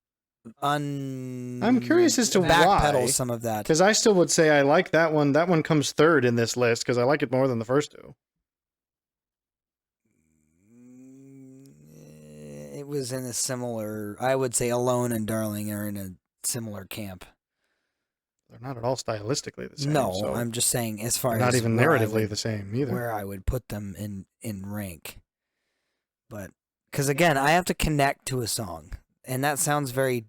I'm curious as to backpedal why some of that because I still would say I like that one. That one comes third in this list because I like it more than the first 2. It was in a similar. I would say Alone and Darling are in a similar camp. They're not at all stylistically the same. No, so I'm just saying as far as not even narratively the same either. Where I would put them in rank, but because again, I have to connect to a song, and that sounds very,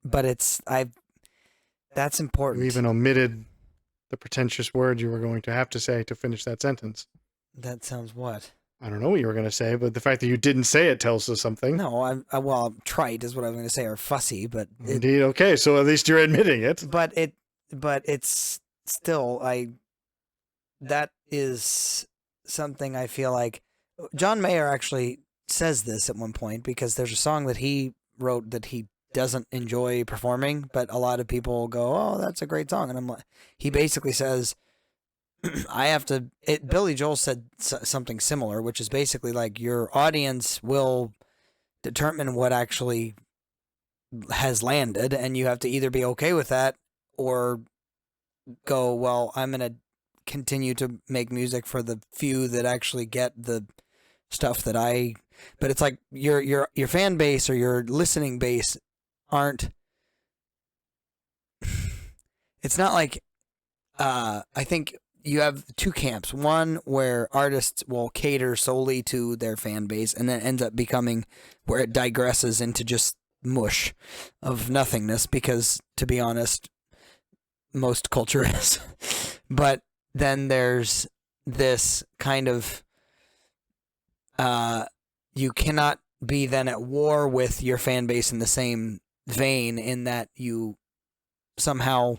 but that's important. You even omitted the pretentious word you were going to have to say to finish that sentence. That sounds what? I don't know what you were going to say, but the fact that you didn't say it tells us something. No, well, trite is what I was going to say, or fussy, but indeed. Okay, so at least you're admitting it. But it's still that is something I feel like John Mayer actually says this at one point because there's a song that he wrote that he doesn't enjoy performing, but a lot of people go, "Oh, that's a great song," and I'm like, he basically says, I have to. Billy Joel said something similar, which is basically like your audience will determine what actually has landed, and you have to either be okay with that or go, well, I'm gonna continue to make music for the few that actually get the stuff that I. But it's like your fan base or your listening base aren't. It's not like I think you have two camps. One where artists will cater solely to their fan base, and then ends up becoming where it digresses into just mush of nothingness. Because to be honest, most culture is. But then there's this kind of you cannot be then at war with your fan base in the same vein, in that you somehow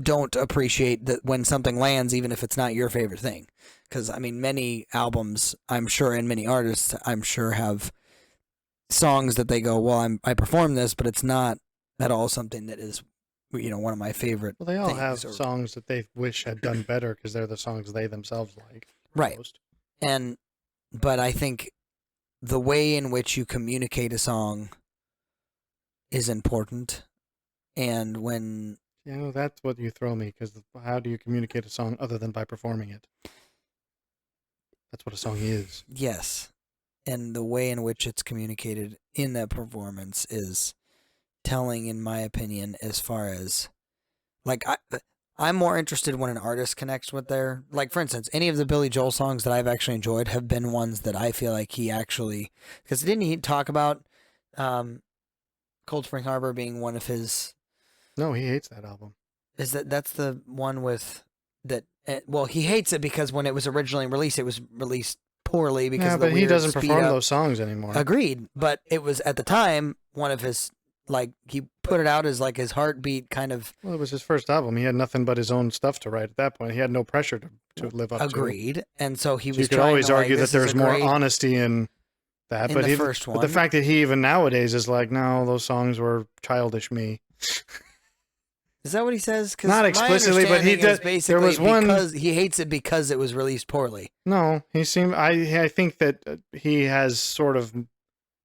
don't appreciate that when something lands, even if it's not your favorite thing. Because I mean, many albums, I'm sure, and many artists, I'm sure, have songs that they go, well, I perform this, but it's not at all something that is, one of my favorite. Well, they all have songs that they wish had done better because they're the songs they themselves like. Right. Most. But I think the way in which you communicate a song is important. And when... that's what you throw me, because how do you communicate a song other than by performing it? That's what a song is. Yes. And the way in which it's communicated in that performance is telling, in my opinion, as far as... Like, I'm more interested when an artist connects with their... Like, for instance, any of the Billy Joel songs that I've actually enjoyed have been ones that I feel like he actually... Because didn't he talk about Cold Spring Harbor being one of his... No, he hates that album. That's the one with... that? Well, he hates it because when it was originally released, it was released poorly because of the but he doesn't perform those songs anymore. Agreed. But it was, at the time, one of his... Like, he put it out as like his heartbeat kind of... Well, it was his first album. He had nothing but his own stuff to write at that point. He had no pressure to live up to. Agreed. And so he was you could always argue that there's more honesty in that. But the first one. But the fact that he even nowadays is like, no, those songs were childish me. Is that what he says? Not explicitly, but he did. There was one... Because he hates it because it was released poorly. No, he seemed... I think that he has sort of...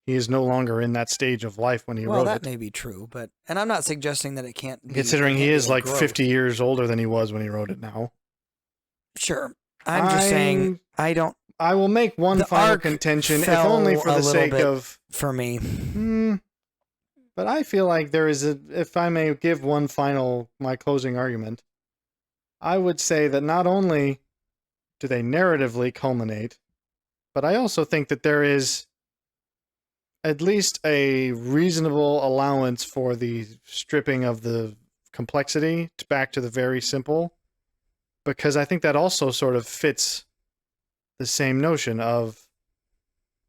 He is no longer in that stage of life when he wrote it. Well, that may be true, and I'm not suggesting that it can't be. Considering he is like 50 years older than he was when he wrote it now. Sure. I'm just saying, I don't... I will make one final contention, if only for the sake of... For me. But I feel like there is if I may give my closing argument, I would say that not only do they narratively culminate, but I also think that there is at least a reasonable allowance for the stripping of the complexity back to the very simple, because I think that also sort of fits the same notion of,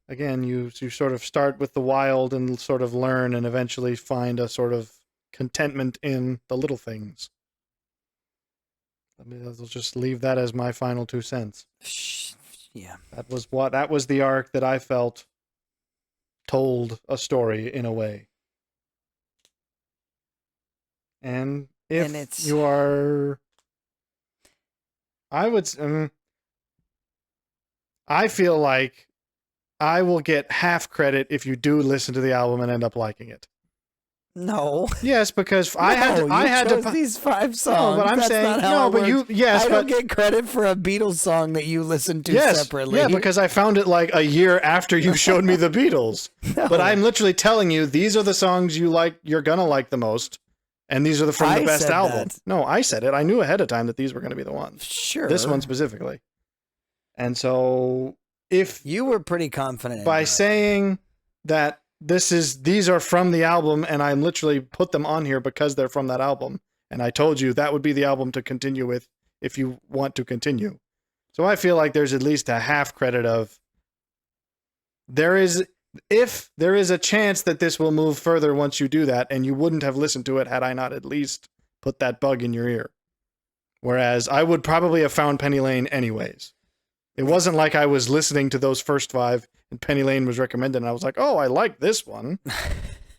again, you sort of start with the wild and sort of learn and eventually find a sort of contentment in the little things. I'll just leave that as my final 2 cents. Yeah. That was the arc that I felt told a story in a way. And if you are... I feel like I will get half credit if you do listen to the album and end up liking it. No. Yes, because I had to these 5 songs. No, but I'm saying no, but you I don't get credit for a Beatles song that you listened to separately. Yeah, because I found it like a year after you showed me the Beatles. No. But I'm literally telling you, these are the songs you're gonna like the most, and these are from the best album. No, I said it. I knew ahead of time that these were going to be the ones. Sure. This one specifically. And so if you were pretty confident by saying that these are from the album, and I literally put them on here because they're from that album. And I told you that would be the album to continue with if you want to continue. So I feel like there's at least a half credit of if there is a chance that this will move further once you do that, and you wouldn't have listened to it had I not at least put that bug in your ear. Whereas I would probably have found Penny Lane anyways. It wasn't like I was listening to those first 5 and Penny Lane was recommended and I was like, oh, I like this one.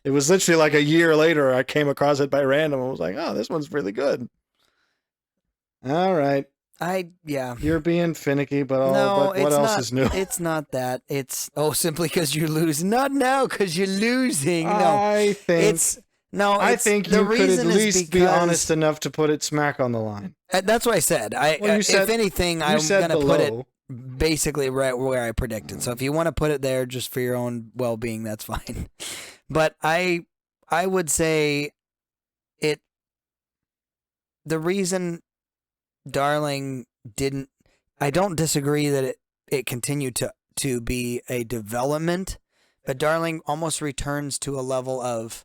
It was literally like a year later I came across it by random and was like, oh, this one's really good. All right. Yeah. You're being finicky, but No, but what it's else not. is new? It's not that. It's simply because you're losing. Not now, because you're losing. No, I think it's no. I It's think the you could at reason is least be because- honest enough to put it smack on the line. That's what I said. Well, you said- if anything, You I'm said gonna put it below. basically right where I predicted. So if you want to put it there just for your own well-being, that's fine. But I would say it. The reason Darling didn't. I don't disagree that it continued to be a development, but Darling almost returns to a level of.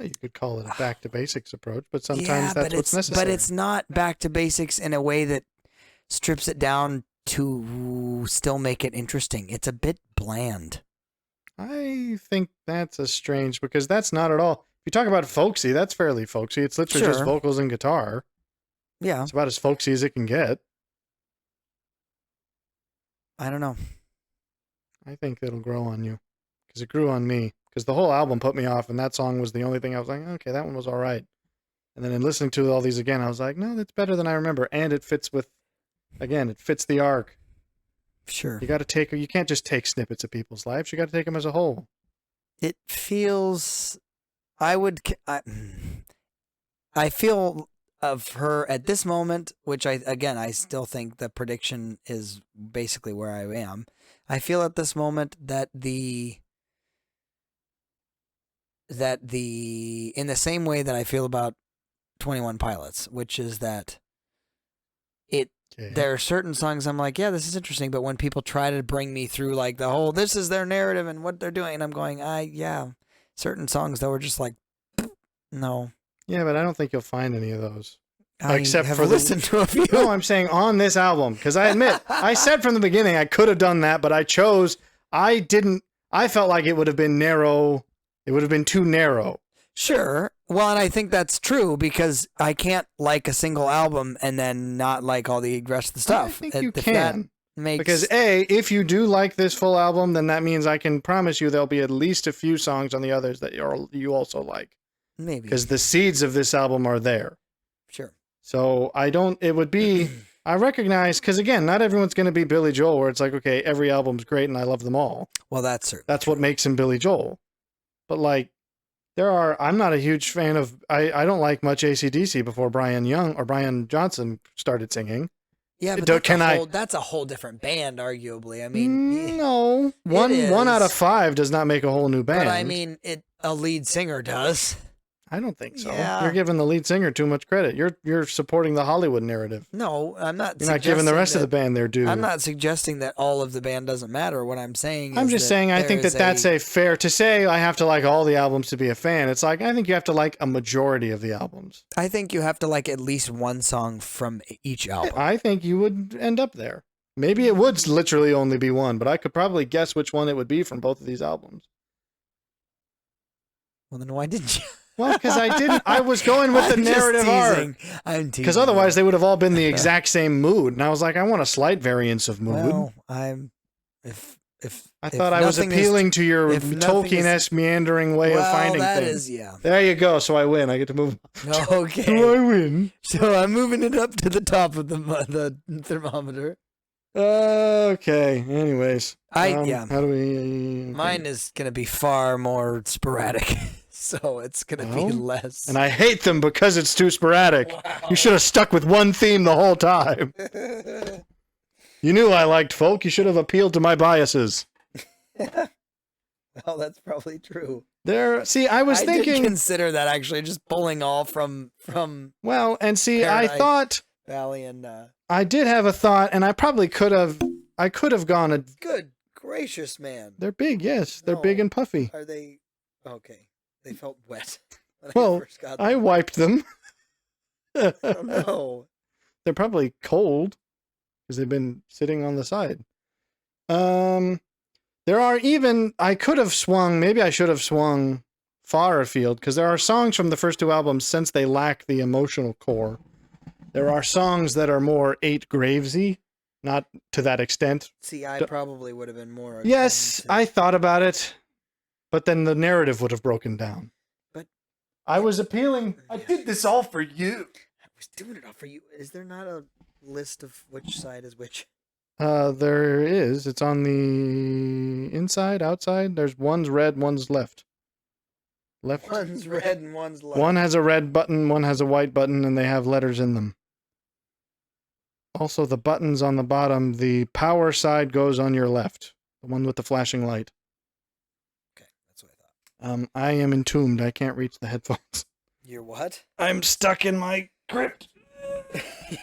You could call it a back to basics approach, but sometimes Yeah, that's what's necessary. But it's not back to basics in a way that strips it down to still make it interesting. It's a bit bland. I think that's a strange, because that's not at all. If you talk about folksy, that's fairly folksy. It's literally just Sure. vocals and guitar. Yeah, It's about as folksy as it can get. I don't know. I think it'll grow on you, because it grew on me. Because the whole album put me off, and that song was the only thing I was like, okay, that one was all right. And then in listening to all these again, I was like, no, that's better than I remember. And it fits with, again, it fits the arc. Sure. You got to take, you can't just take snippets of people's lives. You got to take them as a whole. It feels. I feel of her at this moment, which I still think the prediction is basically where I am. I feel at this moment that in the same way that I feel about 21 Pilots, which is that there are certain songs I'm like, yeah, this is interesting, but when people try to bring me through like the whole, this is their narrative and what they're doing, and I'm going, yeah, certain songs that were just like, no. Yeah, but I don't think you'll find any of those. I Except have for listened to a few. No, I'm saying on this album, because I admit, I said from the beginning I could have done that, but I felt like it would have been narrow. It would have been too narrow. Sure. Well, and I think that's true because I can't like a single album and then not like all the rest of the stuff. I think you If can. that makes... Because if you do like this full album, then that means I can promise you there'll be at least a few songs on the others that you also like. Maybe. Because the seeds of this album are there. Sure. So it would be, I recognize, because again, not everyone's going to be Billy Joel, where it's like, okay, every album's great and I love them all. Well, that's certainly That's true. what makes him Billy Joel. But like, I'm not a huge fan of, I don't like much AC/DC before Brian Johnson started singing. Yeah, but that's a whole different band, arguably. I mean, no, one out of 5 does not make a whole new band. But I mean, a lead singer does. I don't think so. Yeah. You're giving the lead singer too much credit. You're supporting the Hollywood narrative. No, I'm not. You're not giving the rest of the band their due. I'm not suggesting that all of the band doesn't matter. What I'm saying I'm is just saying I think that's a fair to say. I have to like all the albums to be a fan. It's like I think you have to like a majority of the albums. I think you have to like at least one song from each album. I think you would end up there. Maybe it would literally only be one, but I could probably guess which one it would be from both of these albums. Well, then why didn't you? Well, because I didn't. I was going with the narrative arc. I'm teasing. Because otherwise, they would have all been the exact same mood, and I was like, I want a slight variance of mood. Well, I thought I was appealing to your Tolkien-esque meandering way of finding things. Yeah. There you go. So I win. I get to move. Okay. Do I win? So I'm moving it up to the top of the thermometer. Okay. Anyways, yeah. How do we? Mine is gonna be far more sporadic, so it's gonna be less. And I hate them because it's too sporadic. Wow. You should have stuck with one theme the whole time. You knew I liked folk. You should have appealed to my biases. Well, that's probably true. I was thinking. Didn't consider that actually, just pulling all from. Well, and see, Paradise I thought Valley and. I did have a thought, and I probably could have. I could have gone a. Good gracious, man! They're big, yes. They're big and puffy. Are they? Okay, they felt wet. Well, I wiped them. Oh, no. They're probably cold because they've been sitting on the side. There are even, I could have swung, maybe I should have swung far afield, because there are songs from the first two albums, since they lack the emotional core. There are songs that are more 8 Gravesy, not to that extent. See, I probably would have been more. Yes, I thought about it, but then the narrative would have broken down. But I was appealing. I did this all for you. was doing it all for you. Is there not a list of which side is which? There is. It's on the inside, outside. There's one's red, one's left. Left. One's red and one's left. One has a red button, one has a white button, and they have letters in them. Also, the buttons on the bottom, the power side goes on your left. The one with the flashing light. Okay, that's what I thought. I am entombed. I can't reach the headphones. You're what? I'm stuck in my crypt.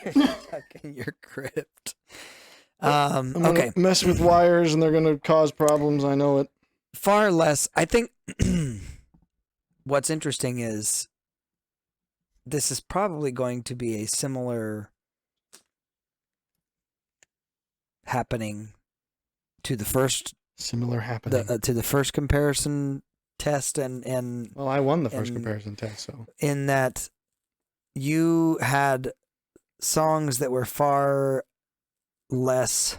You're stuck in your crypt. I'm gonna Okay. mess with wires and they're gonna cause problems. I know it. Far less. I think what's interesting is this is probably going to be a similar happening to the first Similar happening. to the first comparison test and Well, I won the first comparison test, so in that you had songs that were far less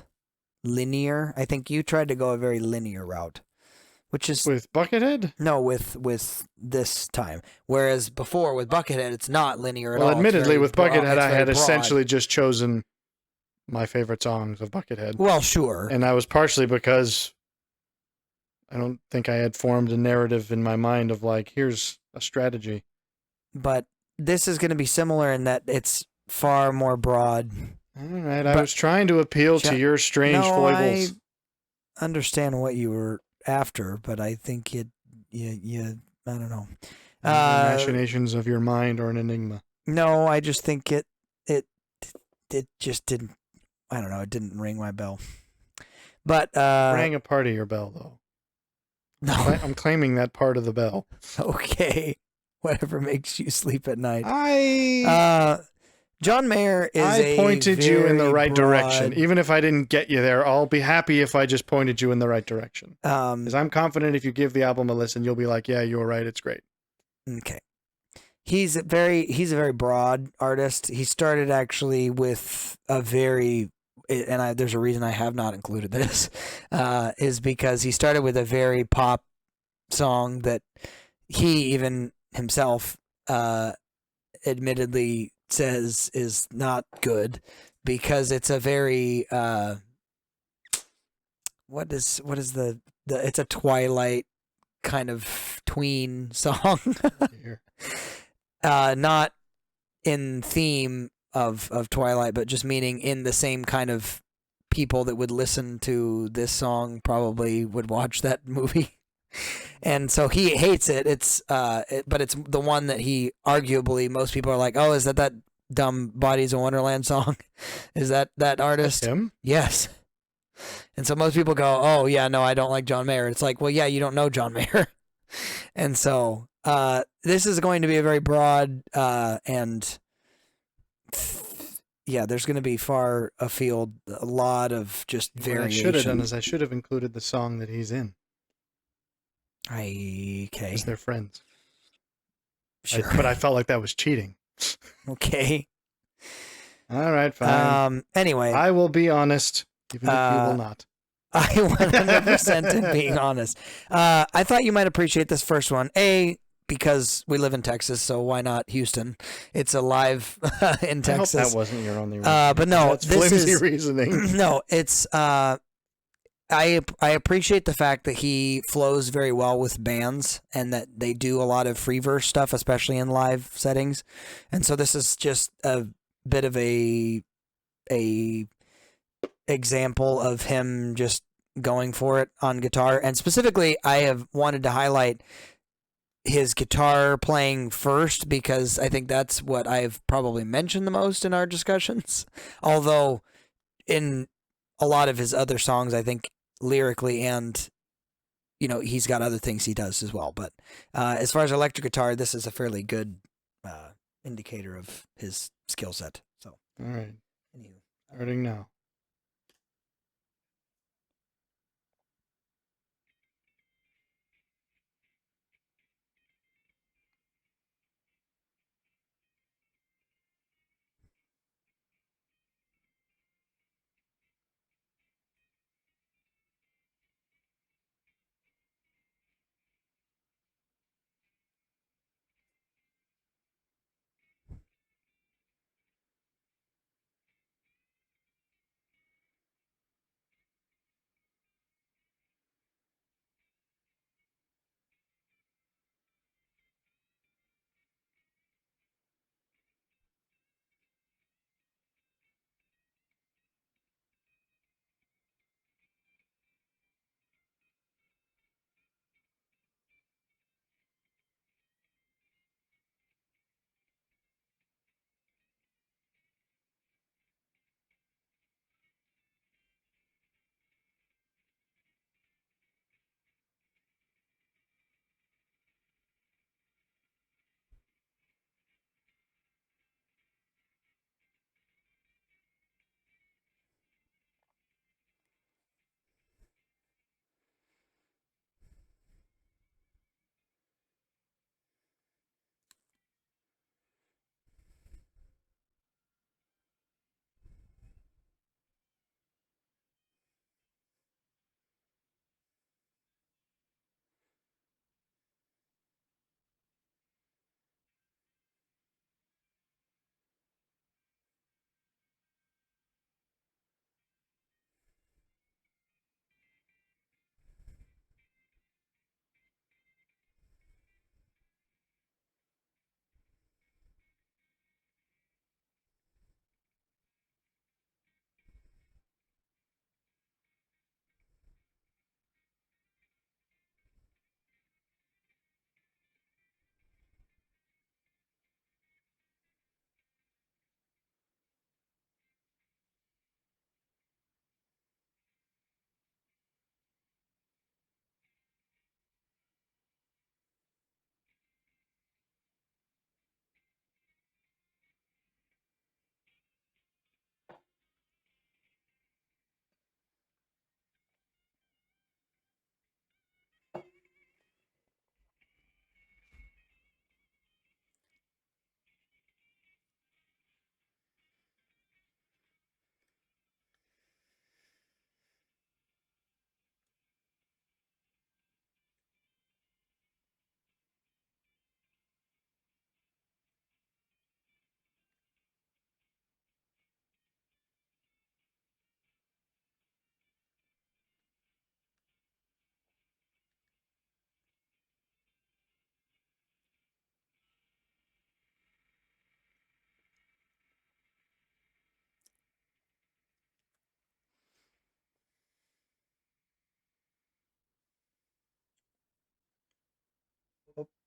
linear. I think you tried to go a very linear route, which is with Buckethead. no with this time. Whereas before with Buckethead, it's not linear at all. Well, admittedly, with Buckethead, I had broad. essentially just chosen my favorite songs of Buckethead. Well, sure. And that was partially because I don't think I had formed a narrative in my mind of like, here's a strategy. But this is going to be similar in that it's far more broad. All right, I was trying to appeal to your strange foibles. I understand what you were after, but I think you I don't know. The machinations of your mind are an enigma. No, I just think it just didn't. I don't know. It didn't ring my bell. But rang a part of your bell, though. No, I'm claiming that part of the bell. Okay, whatever makes you sleep at night. John Mayer is. I pointed you in the right broad direction, even if I didn't get you there. I'll be happy if I just pointed you in the right direction. Because I'm confident if you give the album a listen, you'll be like, "Yeah, you were right. It's great." Okay. He's a very broad artist. He started actually with a very, and there's a reason I have not included this, is because he started with a very pop song that he even himself admittedly says is not good because it's a very what is the it's a Twilight kind of tween song. Not in theme of Twilight, but just meaning in the same kind of people that would listen to this song probably would watch that movie. And so he hates it. But it's the one that he arguably most people are like, oh, is that dumb Bodies of Wonderland song? Is that artist? That's him? Yes. And so most people go, oh yeah, no, I don't like John Mayer. It's like, well, yeah, you don't know John Mayer. And so this is going to be a very broad and yeah, there's going to be far afield, a lot of just variation. What I should have done is I should have included the song that he's in. Okay. Because they're friends. Sure. But I felt like that was cheating. Okay. All right, fine. Anyway. I will be honest, even if you will not. I 100% am being honest. I thought you might appreciate this first one. Because we live in Texas, so why not Houston? It's alive in Texas. I hope that wasn't your only reason. But no, that's flimsy reasoning. No, it's I appreciate the fact that he flows very well with bands and that they do a lot of free verse stuff, especially in live settings. And so this is just a bit of a example of him just going for it on guitar. And specifically, I have wanted to highlight his guitar playing first because I think that's what I've probably mentioned the most in our discussions. Although in a lot of his other songs, I think lyrically and, he's got other things he does as well. But as far as electric guitar, this is a fairly good indicator of his skill set. So, all right. Starting now.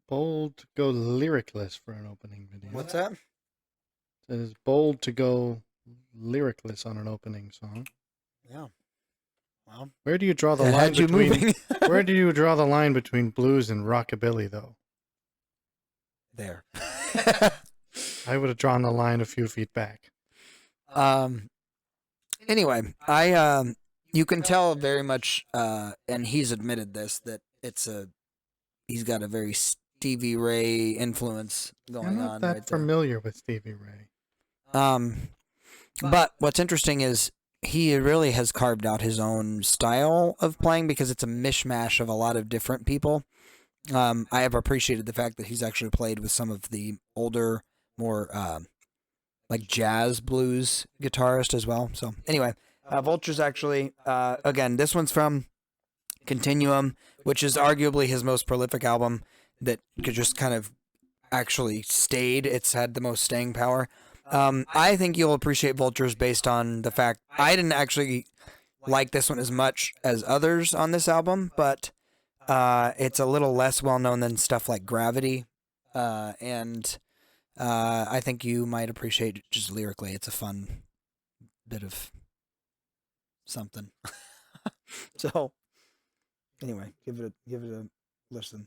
Bold to go lyricless for an opening video. What's that? It is bold to go lyricless on an opening song. Yeah. Well, Where do you draw the it line had you between moving. where do you draw the line between blues and rockabilly though? There. I would have drawn the line a few feet back. Anyway, you can tell very much, and he's admitted this, that he's got a very Stevie Ray influence going I'm not on that right there. familiar with Stevie Ray. But what's interesting is he really has carved out his own style of playing because it's a mishmash of a lot of different people. I have appreciated the fact that he's actually played with some of the older, more like jazz blues guitarist as well. So anyway, Vulture's actually again, this one's from Continuum, which is arguably his most prolific album that could just kind of actually stayed. It's had the most staying power. I think you'll appreciate Vultures based on the fact I didn't actually like this one as much as others on this album, but it's a little less well known than stuff like Gravity, and I think you might appreciate it just lyrically. It's a fun bit of something. So anyway, give it a listen.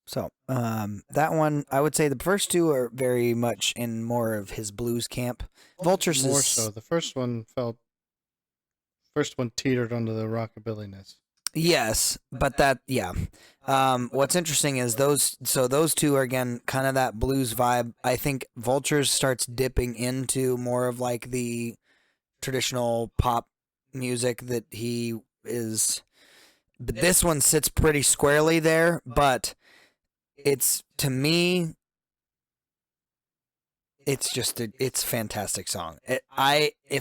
So, that one, I would say the first two are very much in more of his blues camp. Vultures More is, so. The first one teetered onto the rockabillyness. yes, but yeah. What's interesting is those two are again kind of that blues vibe. I think Vultures starts dipping into more of like the traditional pop music that he is. But this one sits pretty squarely there, but it's to me it's a fantastic song. If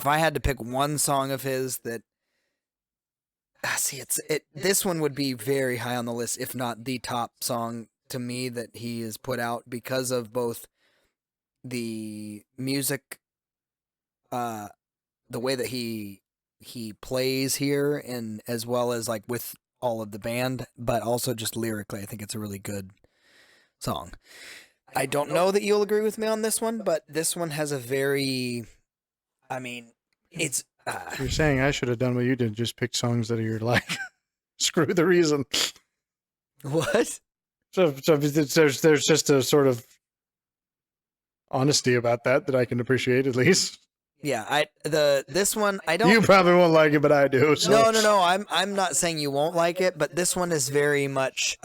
I had to pick one song of his that see this one would be very high on the list, if not the top song to me that he has put out because of both the music, uh, the way that he plays here, and as well as like with all of the band, but also just lyrically, I think it's a really good song. I don't know that you'll agree with me on this one, but this one has a very, I mean, it's. You're saying I should have done what you did, just pick songs that are like, screw the reason. What? So there's just a sort of honesty about that I can appreciate at least. Yeah, this one I don't. You probably won't like it, but I do. So. No. I'm not saying you won't like it, but this one is very much.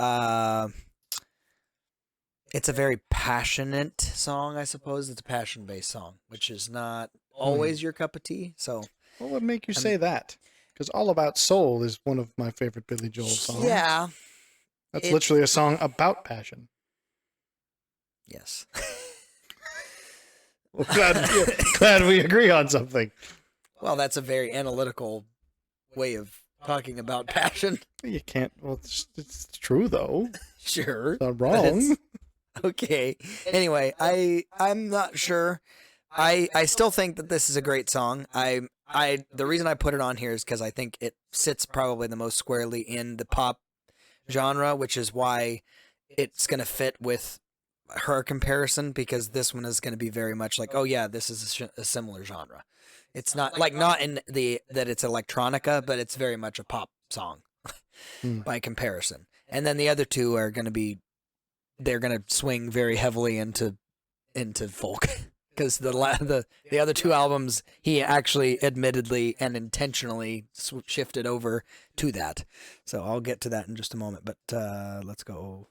It's a very passionate song, I suppose. It's a passion-based song, which is not always your cup of tea. So, what would make you say that? Because "All About Soul" is one of my favorite Billy Joel songs. yeah, That's literally a song about passion. Yes. Well, glad we agree on something. Well, that's a very analytical way of talking about passion. You can't. Well, it's true though. Sure. It's not wrong. Okay. Anyway, I'm not sure. I still think that this is a great song. The reason I put it on here is because I think it sits probably the most squarely in the pop genre, which is why it's gonna fit with her comparison, because this one is going to be very much like, oh yeah, this is a similar genre. It's not like not in the that it's electronica, but it's very much a pop song by comparison. And then the other two are going to be they're going to swing very heavily into folk because the other two albums he actually admittedly and intentionally shifted over to that. So I'll get to that in just a moment, but let's go.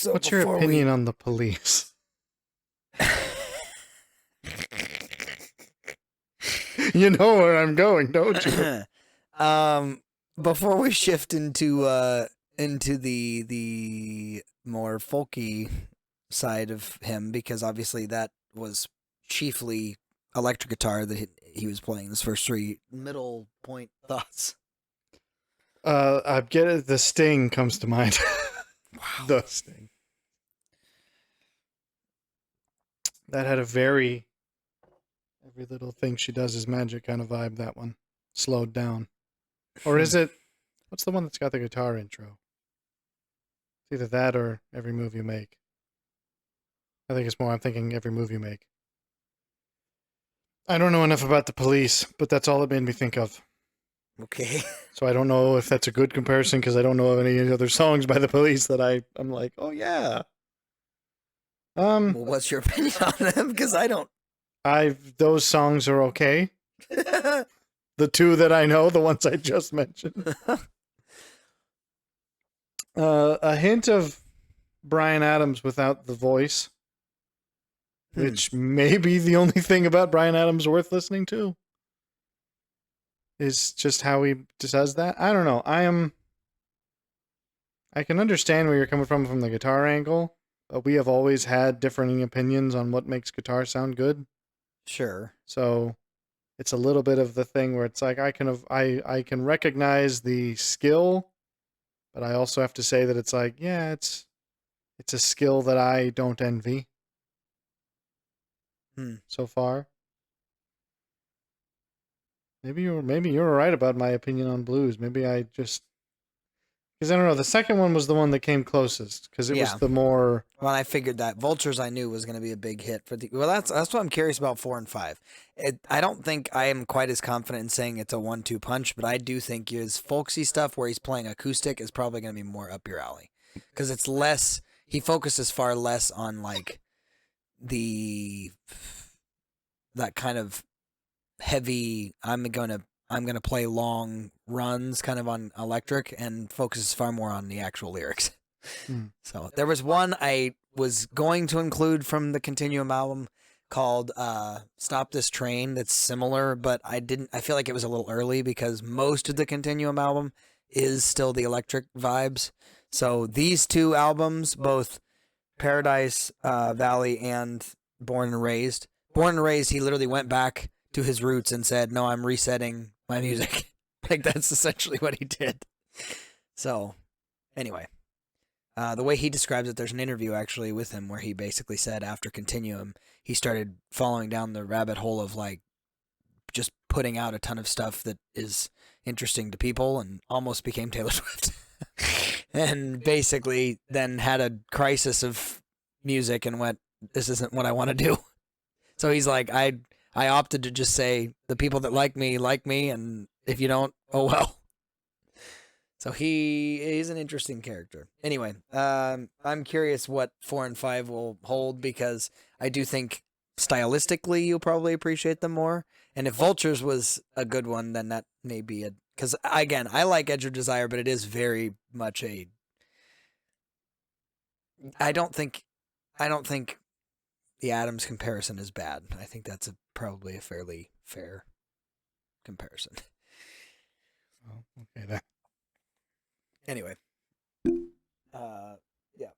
So What's your before opinion on the police? You know where I'm going, don't you? Before we shift into the more folky side of him, because obviously that was chiefly electric guitar that he was playing. His first three middle point thoughts. I get it. The Sting comes to mind. Wow. The Sting. That had a very every little thing she does is magic kind of vibe. That one slowed down, or is it? What's the one that's got the guitar intro? It's either that or Every Move You Make. I think it's more. I'm thinking Every Move You Make. I don't know enough about the police, but that's all it made me think of. Okay. So I don't know if that's a good comparison because I don't know of any other songs by the police that I'm like, oh yeah. Well, what's your opinion on them? Because I don't. Those songs are okay. The two that I know, the ones I just mentioned. A hint of Bryan Adams without the voice, which may be the only thing about Bryan Adams worth listening to. Is just how he does that. I don't know. I can understand where you're coming from the guitar angle, but we have always had differing opinions on what makes guitar sound good. Sure. So it's a little bit of the thing where it's like I can recognize the skill, but I also have to say that it's like, yeah, it's a skill that I don't envy so far. Maybe you're right about my opinion on blues. Maybe I just because I don't know. The second one was the one that came closest because it was the more. Well, I figured that Vultures I knew was going to be a big hit for the. Well, that's what I'm curious about 4 and 5. I don't think I am quite as confident in saying it's a 1-2 punch, but I do think his folksy stuff where he's playing acoustic is probably going to be more up your alley because it's less. He focuses far less on like the that kind of heavy. I'm gonna play long runs kind of on electric and focuses far more on the actual lyrics. So there was one I was going to include from the Continuum album called Stop This Train that's similar, but I didn't. I feel like it was a little early because most of the Continuum album is still the electric vibes. So these two albums, both Paradise Valley and Born and Raised. Born and Raised, he literally went back to his roots and said, "No, I'm resetting my music." Like that's essentially what he did. So, anyway, the way he describes it, there's an interview actually with him where he basically said after Continuum, he started following down the rabbit hole of like just putting out a ton of stuff that is interesting to people and almost became Taylor Swift. And basically then had a crisis of music and went, this isn't what I want to do. So he's like, I opted to just say the people that like me, and if you don't, oh well. So he's an interesting character. Anyway, I'm curious what 4 and 5 will hold because I do think stylistically you'll probably appreciate them more. And if Vultures was a good one, then that may be a because again I like Edge of Desire, but it is very much a. I don't think the Adams comparison is bad. I think that's probably a fairly fair comparison. Oh, okay, then. Anyway, yeah.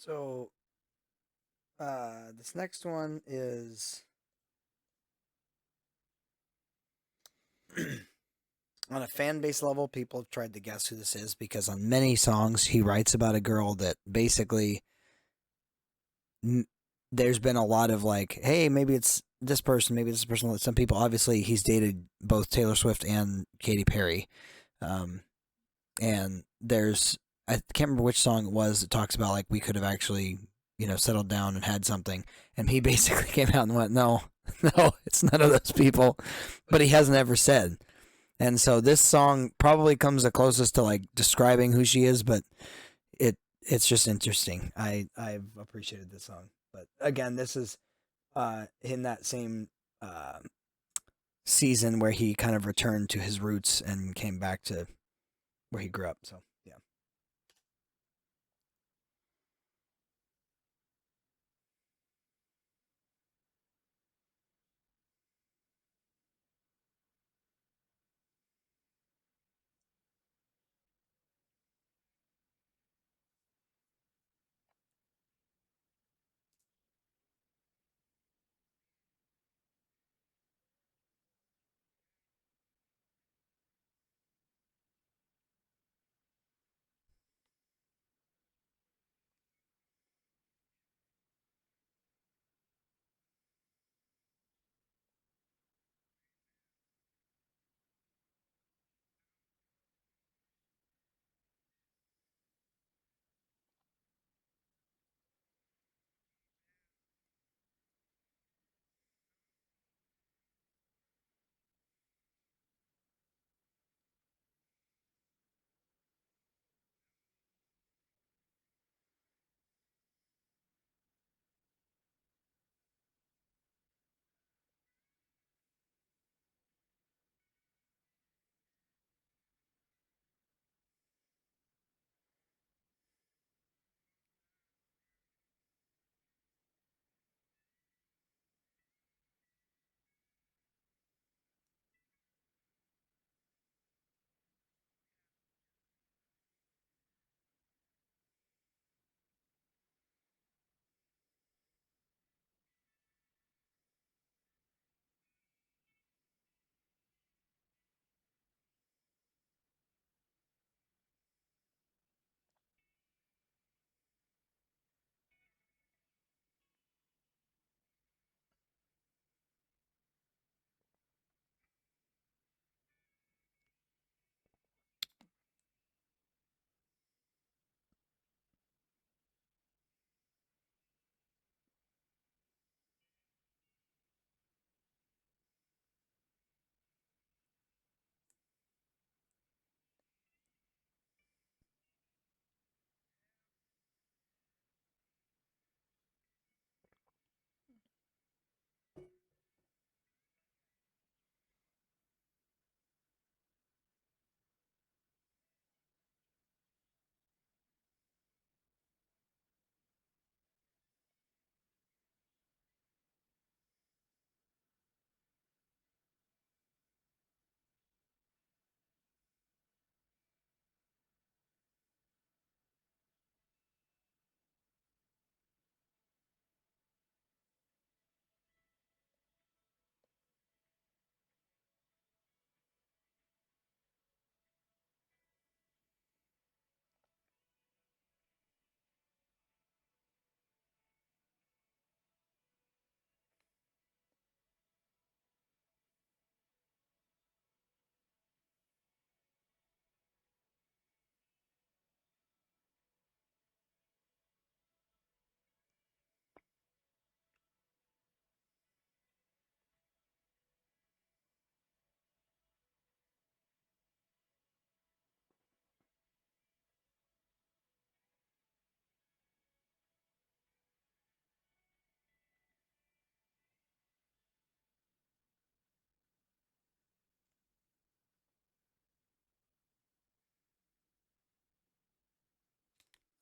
So, this next one is on a fan base level. People have tried to guess who this is because on many songs he writes about a girl that basically there's been a lot of like, hey, maybe it's this person, maybe this person. Some people, obviously, he's dated both Taylor Swift and Katy Perry, and there's I can't remember which song it was that talks about like we could have actually settled down and had something, and he basically came out and went, no, no, it's none of those people, but he hasn't ever said. And so this song probably comes the closest to like describing who she is, but it's just interesting. I've appreciated this song. But again, this is in that same season where he kind of returned to his roots and came back to where he grew up. So yeah.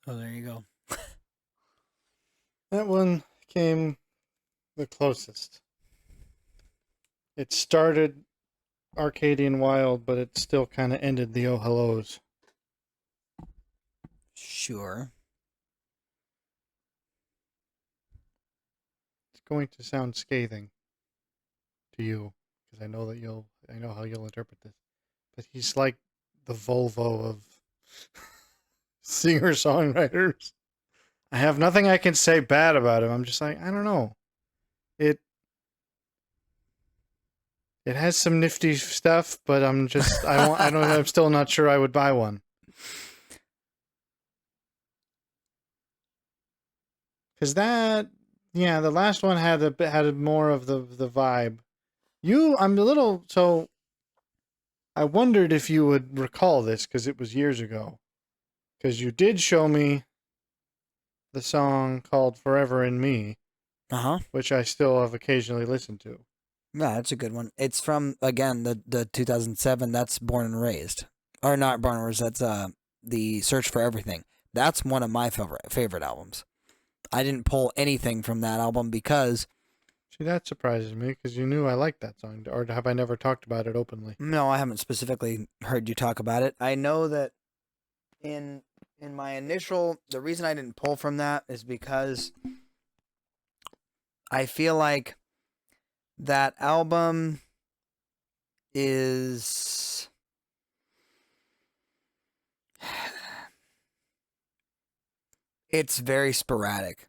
Oh, there you go. That one came the closest. It started Arcadian Wild, but it still kind of ended the Oh Hellos. Sure. going to sound scathing to you because I know I know how you'll interpret this. But he's like the Volvo of singer-songwriters. I have nothing I can say bad about him. I'm just like, I don't know. It has some nifty stuff, but I'm just I'm still not sure I would buy one. Cuz the last one had more of the vibe. I'm a little so I wondered if you would recall this cuz it was years ago. Cuz you did show me the song called Forever in Me, Uh-huh. which I still have occasionally listened to. Yeah, that's a good one. It's from, again, the 2007. That's Born and Raised. Or not Born and Raised. That's the Search for Everything. That's one of my favorite albums. I didn't pull anything from that album because... See, that surprises me because you knew I liked that song. Or have I never talked about it openly? No, I haven't specifically heard you talk about it. I know that in my initial... The reason I didn't pull from that is because I feel like that album is... It's very sporadic.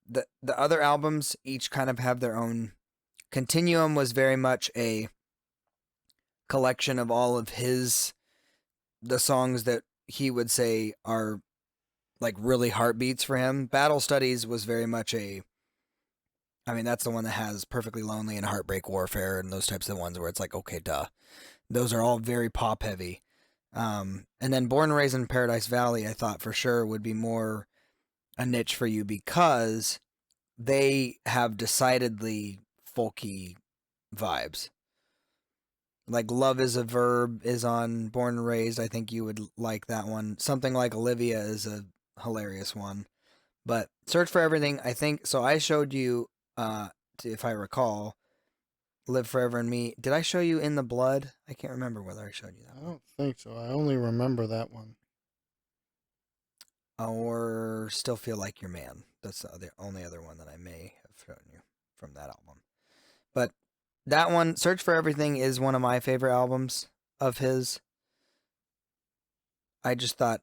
The other albums each kind of have their own. Continuum was very much a collection of all of the songs that he would say are like really heartbeats for him. Battle Studies was very much that's the one that has Perfectly Lonely and Heartbreak Warfare and those types of ones where it's like, okay, duh. Those are all very pop heavy. And then Born and Raised in Paradise Valley, I thought for sure would be more a niche for you because they have decidedly folky vibes. Like Love is a Verb is on Born and Raised. I think you would like that one. Something Like Olivia is a hilarious one. But Search for Everything, I think, so I showed you, if I recall, Live Forever in Me. Did I show you In the Blood? I can't remember whether I showed you that I one. don't think so. I only remember that one. Or Still Feel Like Your Man. That's the only other one that I may have shown you from that album. But that one, Search for Everything, is one of my favorite albums of his. I just thought,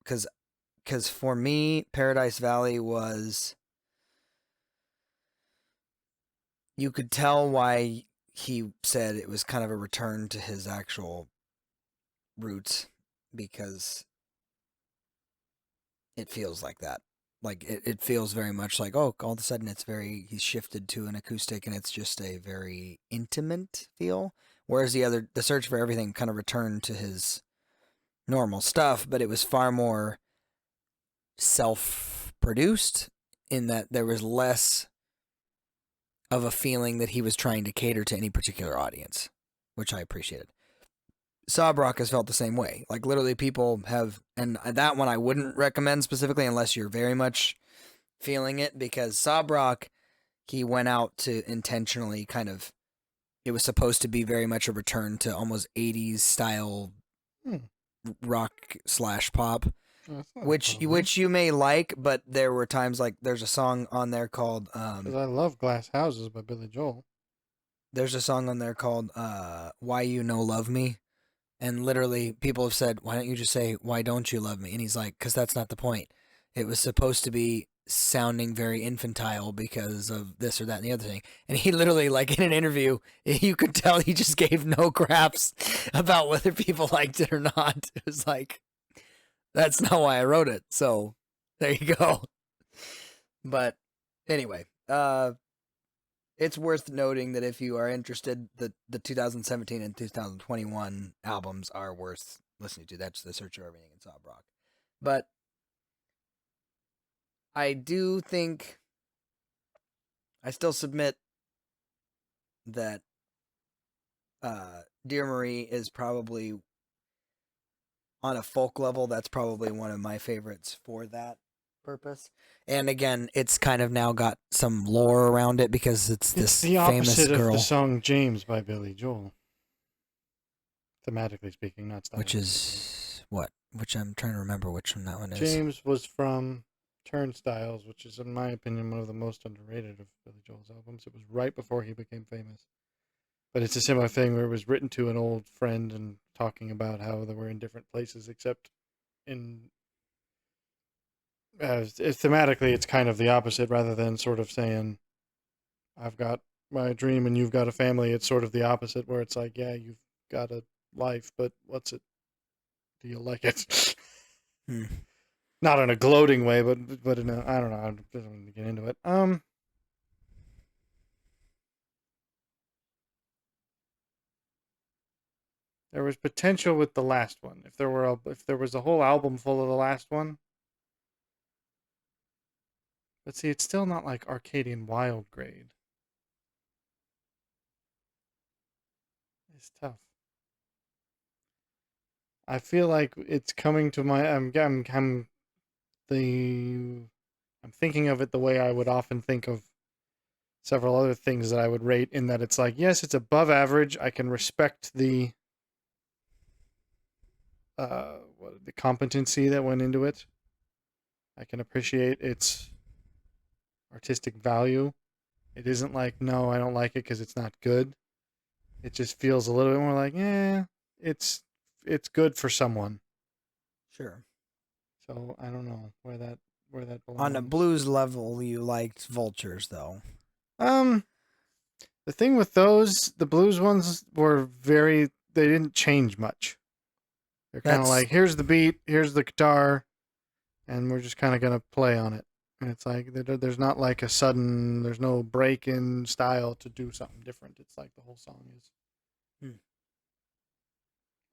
because for me, Paradise Valley was... You could tell why he said it was kind of a return to his actual roots, because it feels like that. Like, it feels very much like, oh, all of a sudden he's shifted to an acoustic and it's just a very intimate feel. Whereas the Search for Everything kind of returned to his normal stuff, but it was far more self-produced in that there was less of a feeling that he was trying to cater to any particular audience, which I appreciated. Sob Rock has felt the same way. Like, literally, people have, and that one I wouldn't recommend specifically unless you're very much feeling it, because Sob Rock, he went out to intentionally kind of, it was supposed to be very much a return to almost 80s style rock / pop, which you may like, but there were times, like, there's a song on there called because I love Glass Houses by Billy Joel. There's a song on there called Why You No Love Me, and literally people have said, why don't you just say why don't you love me? And he's like, because that's not the point. It was supposed to be sounding very infantile because of this or that and the other thing. And he literally, like, in an interview, you could tell he just gave no craps about whether people liked it or not. It was like, that's not why I wrote it. So there you go. But anyway, it's worth noting that if you are interested, the 2017 and 2021 albums are worth listening to. That's The Search for Everything and Sob Rock. But I do think, I still submit that Dear Marie is probably, on a folk level, that's probably one of my favorites for that purpose. And again, it's kind of now got some lore around it because it's this the famous opposite girl, of the song James by Billy Joel. Thematically speaking, not stylistically. which is what? Which I'm trying to remember which one that one is. James was from Turnstiles, which is, in my opinion, one of the most underrated of Billy Joel's albums. It was right before he became famous. But it's a similar thing where it was written to an old friend and talking about how they were in different places, except in thematically, it's kind of the opposite. Rather than sort of saying, "I've got my dream and you've got a family," it's sort of the opposite, where it's like, "Yeah, you've got a life, but what's it? Do you like it?" Hmm. Not in a gloating way, but in a, I don't know. I don't want to get into it. There was potential with the last one. If there was a whole album full of the last one, but see, it's still not like Arcadian Wild grade. It's tough. I feel like it's coming to my. The. I'm thinking of it the way I would often think of several other things that I would rate. In that it's like, yes, it's above average. I can respect the competency that went into it. I can appreciate its artistic value. It isn't like, no, I don't like it because it's not good. It just feels a little bit more like, it's it's good for someone. Sure. So I don't know where that On a belongs. blues level, you liked Vultures, though. Um, the thing with those, the blues ones were they didn't change much. They're kind of That's like, here's the beat, here's the guitar, and we're just kind of gonna play on it. And it's like there's not like there's no break in style to do something different. It's like the whole song is. Hmm.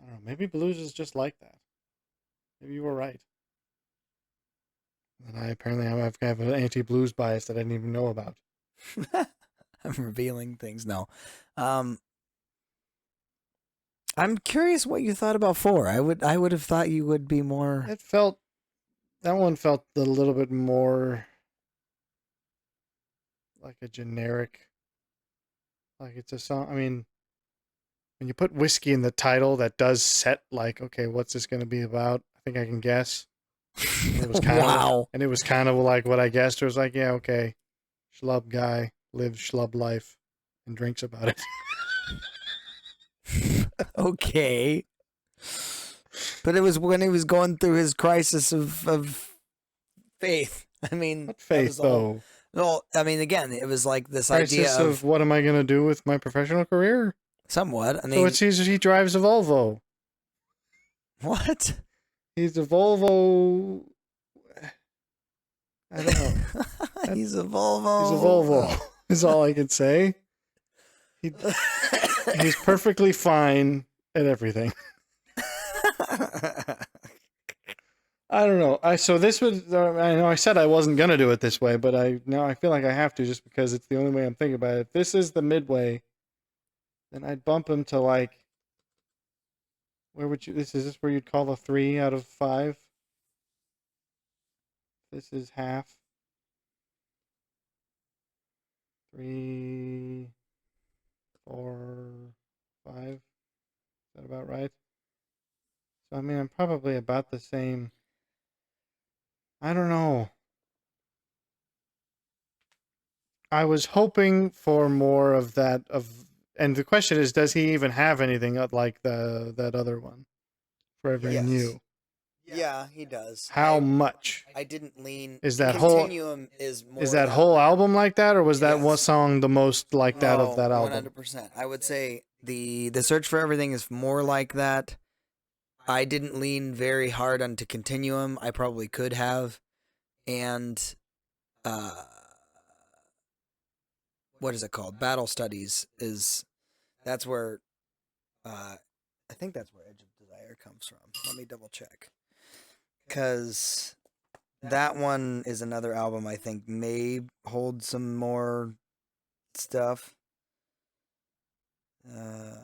I don't know. Maybe blues is just like that. Maybe you were right. And I apparently have an anti-blues bias that I didn't even know about. I'm revealing things now. Um, I'm curious what you thought about 4. I would have thought you would be more. It felt that one felt a little bit more like a generic, like it's a song. I mean, when you put whiskey in the title, that does set like, okay, what's this going to be about? I think I can guess. And it was Wow. kind of like what I guessed. It was like, yeah, okay, schlub guy lives schlub life and drinks about it. Okay. But it was when he was going through his crisis of faith. I mean, What that was faith the whole. though? Well, I mean, again, it was like this idea Crisis of of what am I going to do with my professional career? somewhat. I So it mean, seems he drives a Volvo. what? He's a Volvo. I don't know. He's a Volvo. He's a Volvo. Is all I can say. He he's perfectly fine at everything. I don't know. So this was. I know I said I wasn't gonna do it this way, but I feel like I have to just because it's the only way I'm thinking about it. If this is the midway, then I'd bump him to like. Where would you? Is this where you'd call a 3 out of 5? This is half. 3, 4, 5. Is that about right? So I mean, I'm probably about the same. I don't know. I was hoping for more of that and the question is, does he even have anything like that other one, Forever and Yes. You? Yeah, he does. How much I didn't lean. is that whole Continuum is more is that whole album like that, or was that one Yes. song the most like that of No, that album? 100%. I would say the search for everything is more like that. I didn't lean very hard onto Continuum. I probably could have. And uh what is it called? Battle Studies is that's where I think that's where Edge of Desire comes from. Let me double check. Cuz that one is another album I think may hold some more stuff. Uh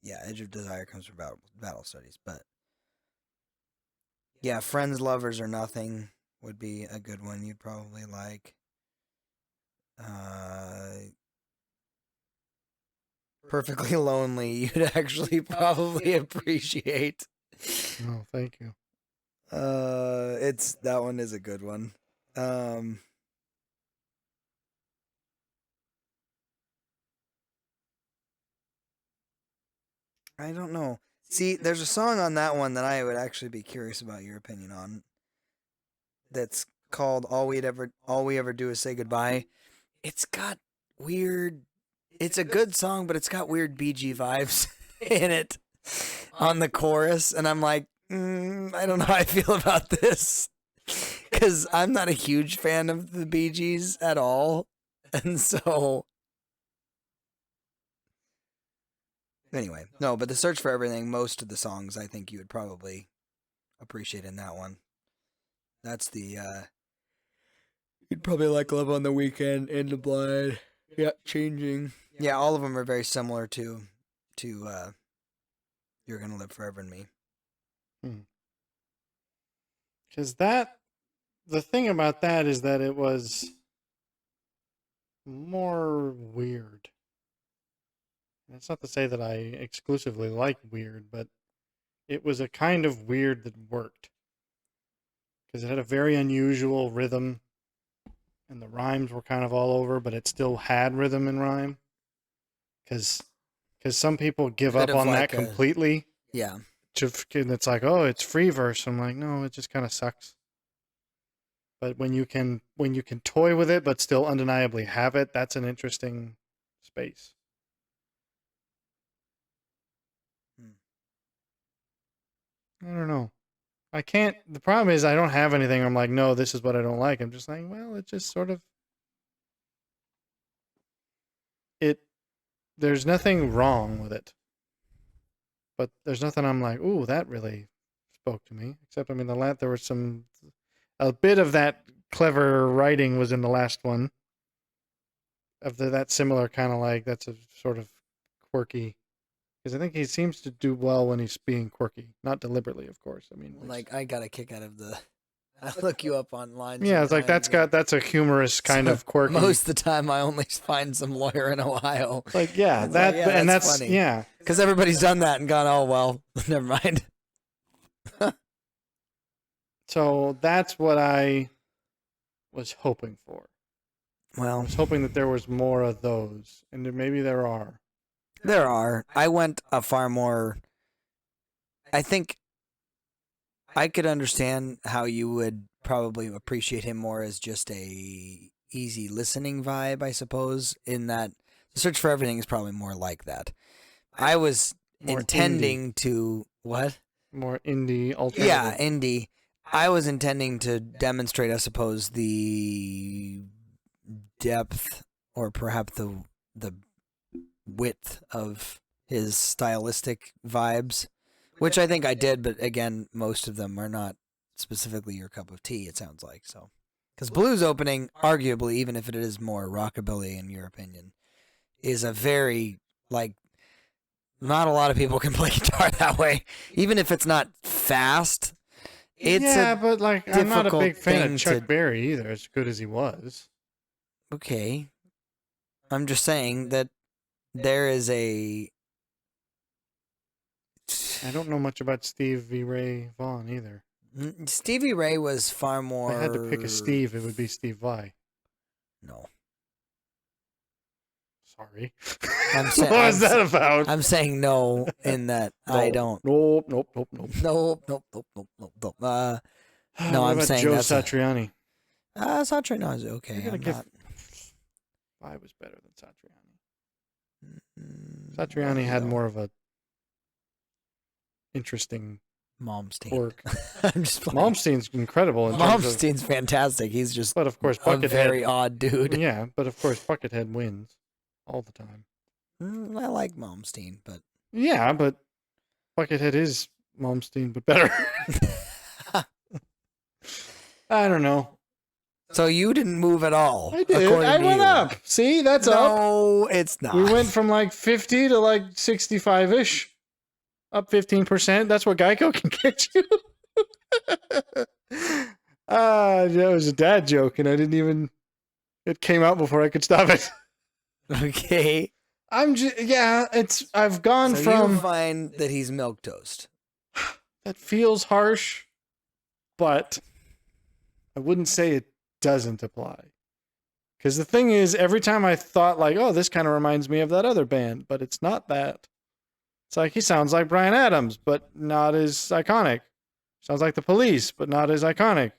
yeah, Edge of Desire comes from Battle Studies, but yeah, Friends, Lovers, or Nothing would be a good one you'd probably like. Uh, Perfectly Lonely, you'd actually probably appreciate. No, thank you. That one is a good one. I don't know. See, there's a song on that one that I would actually be curious about your opinion on. That's called All We Ever Do Is Say Goodbye. It's got weird. It's a good song, but it's got weird BG vibes in it on the chorus, and I'm like, I don't know how I feel about this because I'm not a huge fan of the Bee Gees at all, and so anyway, no. But the Search for Everything, most of the songs I think you would probably appreciate in that one. That's the you'd probably like Love on the Weekend, In the Blind, yeah, Changing. Yeah, all of them are very similar to You're Gonna Live Forever in Me. Because the thing about that is that it was more weird. That's not to say that I exclusively like weird, but it was a kind of weird that worked. Because it had a very unusual rhythm, and the rhymes were kind of all over, but it still had rhythm and rhyme. Because some people give up on that completely. Yeah. And it's like, oh, it's free verse. I'm like, no, it just kind of sucks. But when you can toy with it, but still undeniably have it, that's an interesting space. I don't know. I can't. The problem is I don't have anything. I'm like, no, this is what I don't like. I'm just like, well, it just sort of There's nothing wrong with it, but there's nothing I'm like, ooh, that really spoke to me. Except, I mean, there was a bit of that clever writing was in the last one. That similar kind of like, that's a sort of quirky, because I think he seems to do well when he's being quirky, not deliberately, of course. I mean, like I got a kick out of the. I look you up online. Yeah, it's like that's a humorous kind of quirky. Most of the time, I only find some lawyer in Ohio. Like, yeah, that's funny. Yeah, because everybody's done that and gone, oh well, never mind. So that's what I was hoping for. Well, I was hoping that there was more of those, and maybe there are. There are. I went a far more. I think I could understand how you would probably appreciate him more as just a easy listening vibe, I suppose, in that The Search for Everything is probably more like that. I was more intending to what? More indie alternative. Yeah, indie. I was intending to demonstrate, I suppose, the depth or perhaps the width of his stylistic vibes, which I think I did, but again, most of them are not specifically your cup of tea, it sounds like. So, because Blues Opening, arguably, even if it is more rockabilly in your opinion, is a very, like, not a lot of people can play guitar that way. Even if it's not fast, it's but like, I'm not a big fan of Chuck Berry either, as good as he was. Okay. I'm just saying that there is a... I don't know much about Stevie Ray Vaughan either. Stevie Ray was far more... If I had to pick a Steve, it would be Steve Vai. No. Sorry. What was that about? I'm saying no in that I don't. Nope. No, I'm saying Joe that's Satriani. Satriani is okay. Vai was better than Satriani. Satriani had more of a interesting Malmsteen. I'm just Malmsteen's incredible. Malmsteen's fantastic. He's just, but of course, a very odd dude. Yeah, but of course, Buckethead wins all the time. I like Malmsteen, but yeah, but Buckethead is Malmsteen, but better. I don't know. So you didn't move at all. I did. I went up. See, that's up. No, it's not. We went from like 50 to like 65-ish. Up 15%. That's what Geico can get you. That was a dad joke, and I didn't even... It came out before I could stop it. Okay. I've gone from... you find that he's milquetoast. That feels harsh. but I wouldn't say it doesn't apply. Because the thing is, every time I thought like, oh, this kind of reminds me of that other band, but it's not that. It's like he sounds like Bryan Adams, but not as iconic. Sounds like the Police, but not as iconic.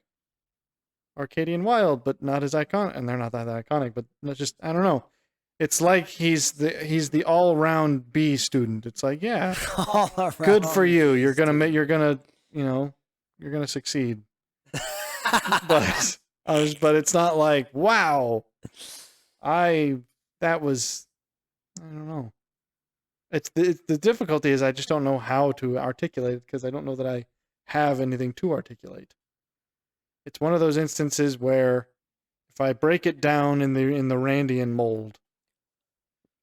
Arcadian Wild, but not as iconic. And they're not that iconic, but just I don't know. It's like he's the all around B student. It's like, yeah, All around good for you. B You're student. you're gonna succeed. But but it's not like, wow. I don't know. It's the difficulty is I just don't know how to articulate it because I don't know that I have anything to articulate. It's one of those instances where if I break it down in the Randian mold,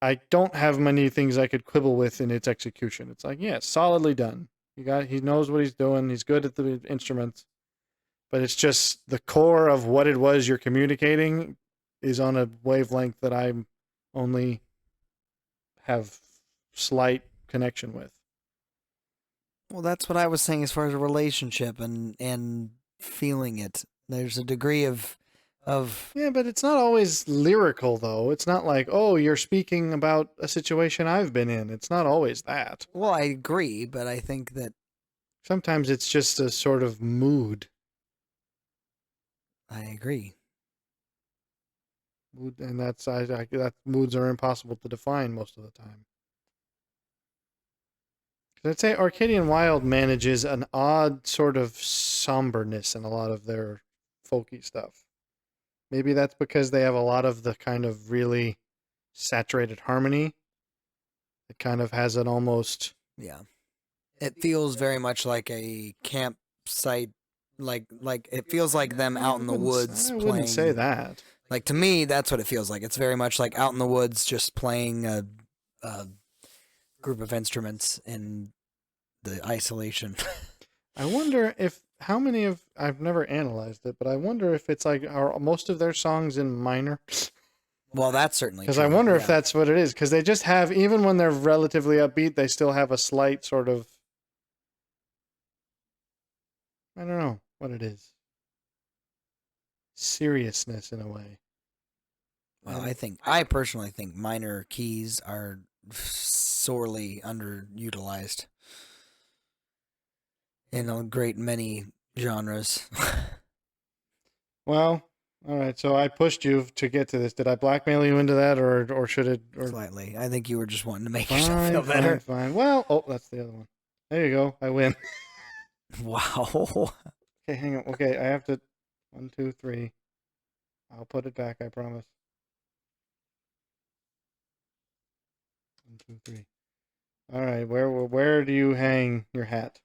I don't have many things I could quibble with in its execution. It's like, yeah, solidly done. He knows what he's doing. He's good at the instruments. But it's just the core of what it was you're communicating is on a wavelength that I only have slight connection with. Well, that's what I was saying as far as a relationship and feeling it. There's a degree of Yeah, but it's not always lyrical though. It's not like, oh, you're speaking about a situation I've been in. It's not always that. well, I agree, but I think that Sometimes it's just a sort of mood. I agree. Mood, and that moods are impossible to define most of the time. I'd say Arcadian Wild manages an odd sort of somberness in a lot of their folky stuff. Maybe that's because they have a lot of the kind of really saturated harmony. It kind of has an almost... Yeah. It feels very much like a campsite, like it feels like them out in the woods I playing. wouldn't say that. Like, to me, that's what it feels like. It's very much like out in the woods just playing a group of instruments in the isolation. I wonder if how many of I've never analyzed it, but I wonder if it's like are most of their songs in minor. Well, that's certainly Because true. I wonder if yeah. that's what it is. Because they just have, even when they're relatively upbeat, they still have a slight sort of, I don't know what it is, seriousness in a way. Well, I personally think minor keys are sorely underutilized in a great many genres. Well, all right. So I pushed you to get to this. Did I blackmail you into that, or should it? Or Slightly. I think you were just wanting to make yourself feel fine, better. fine. Well, oh, that's the other one. There you go. I win. Wow. Okay, hang on. Okay, I have to. 1, 2, 3. I'll put it back. I promise. 1, 2, 3. All right. Where do you hang your hat?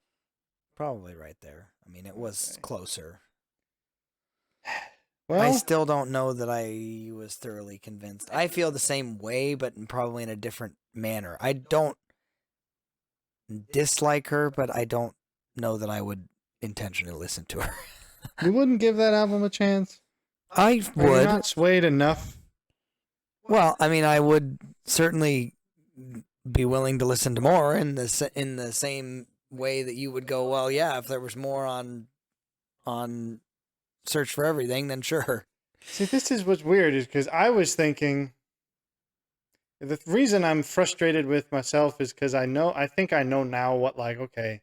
Probably right there. I mean, it was Okay. closer. Well, I still don't know that I was thoroughly convinced. I feel the same way, but probably in a different manner. I don't dislike her, but I don't know that I would intentionally listen to her. you wouldn't give that album a chance. I Are you would. not swayed enough? Well, I mean, I would certainly be willing to listen to more in the same way that you would go. Well, yeah, if there was more on Search for Everything, then sure. See, this is what's weird is because I was thinking the reason I'm frustrated with myself is because I think I know now what, like, okay,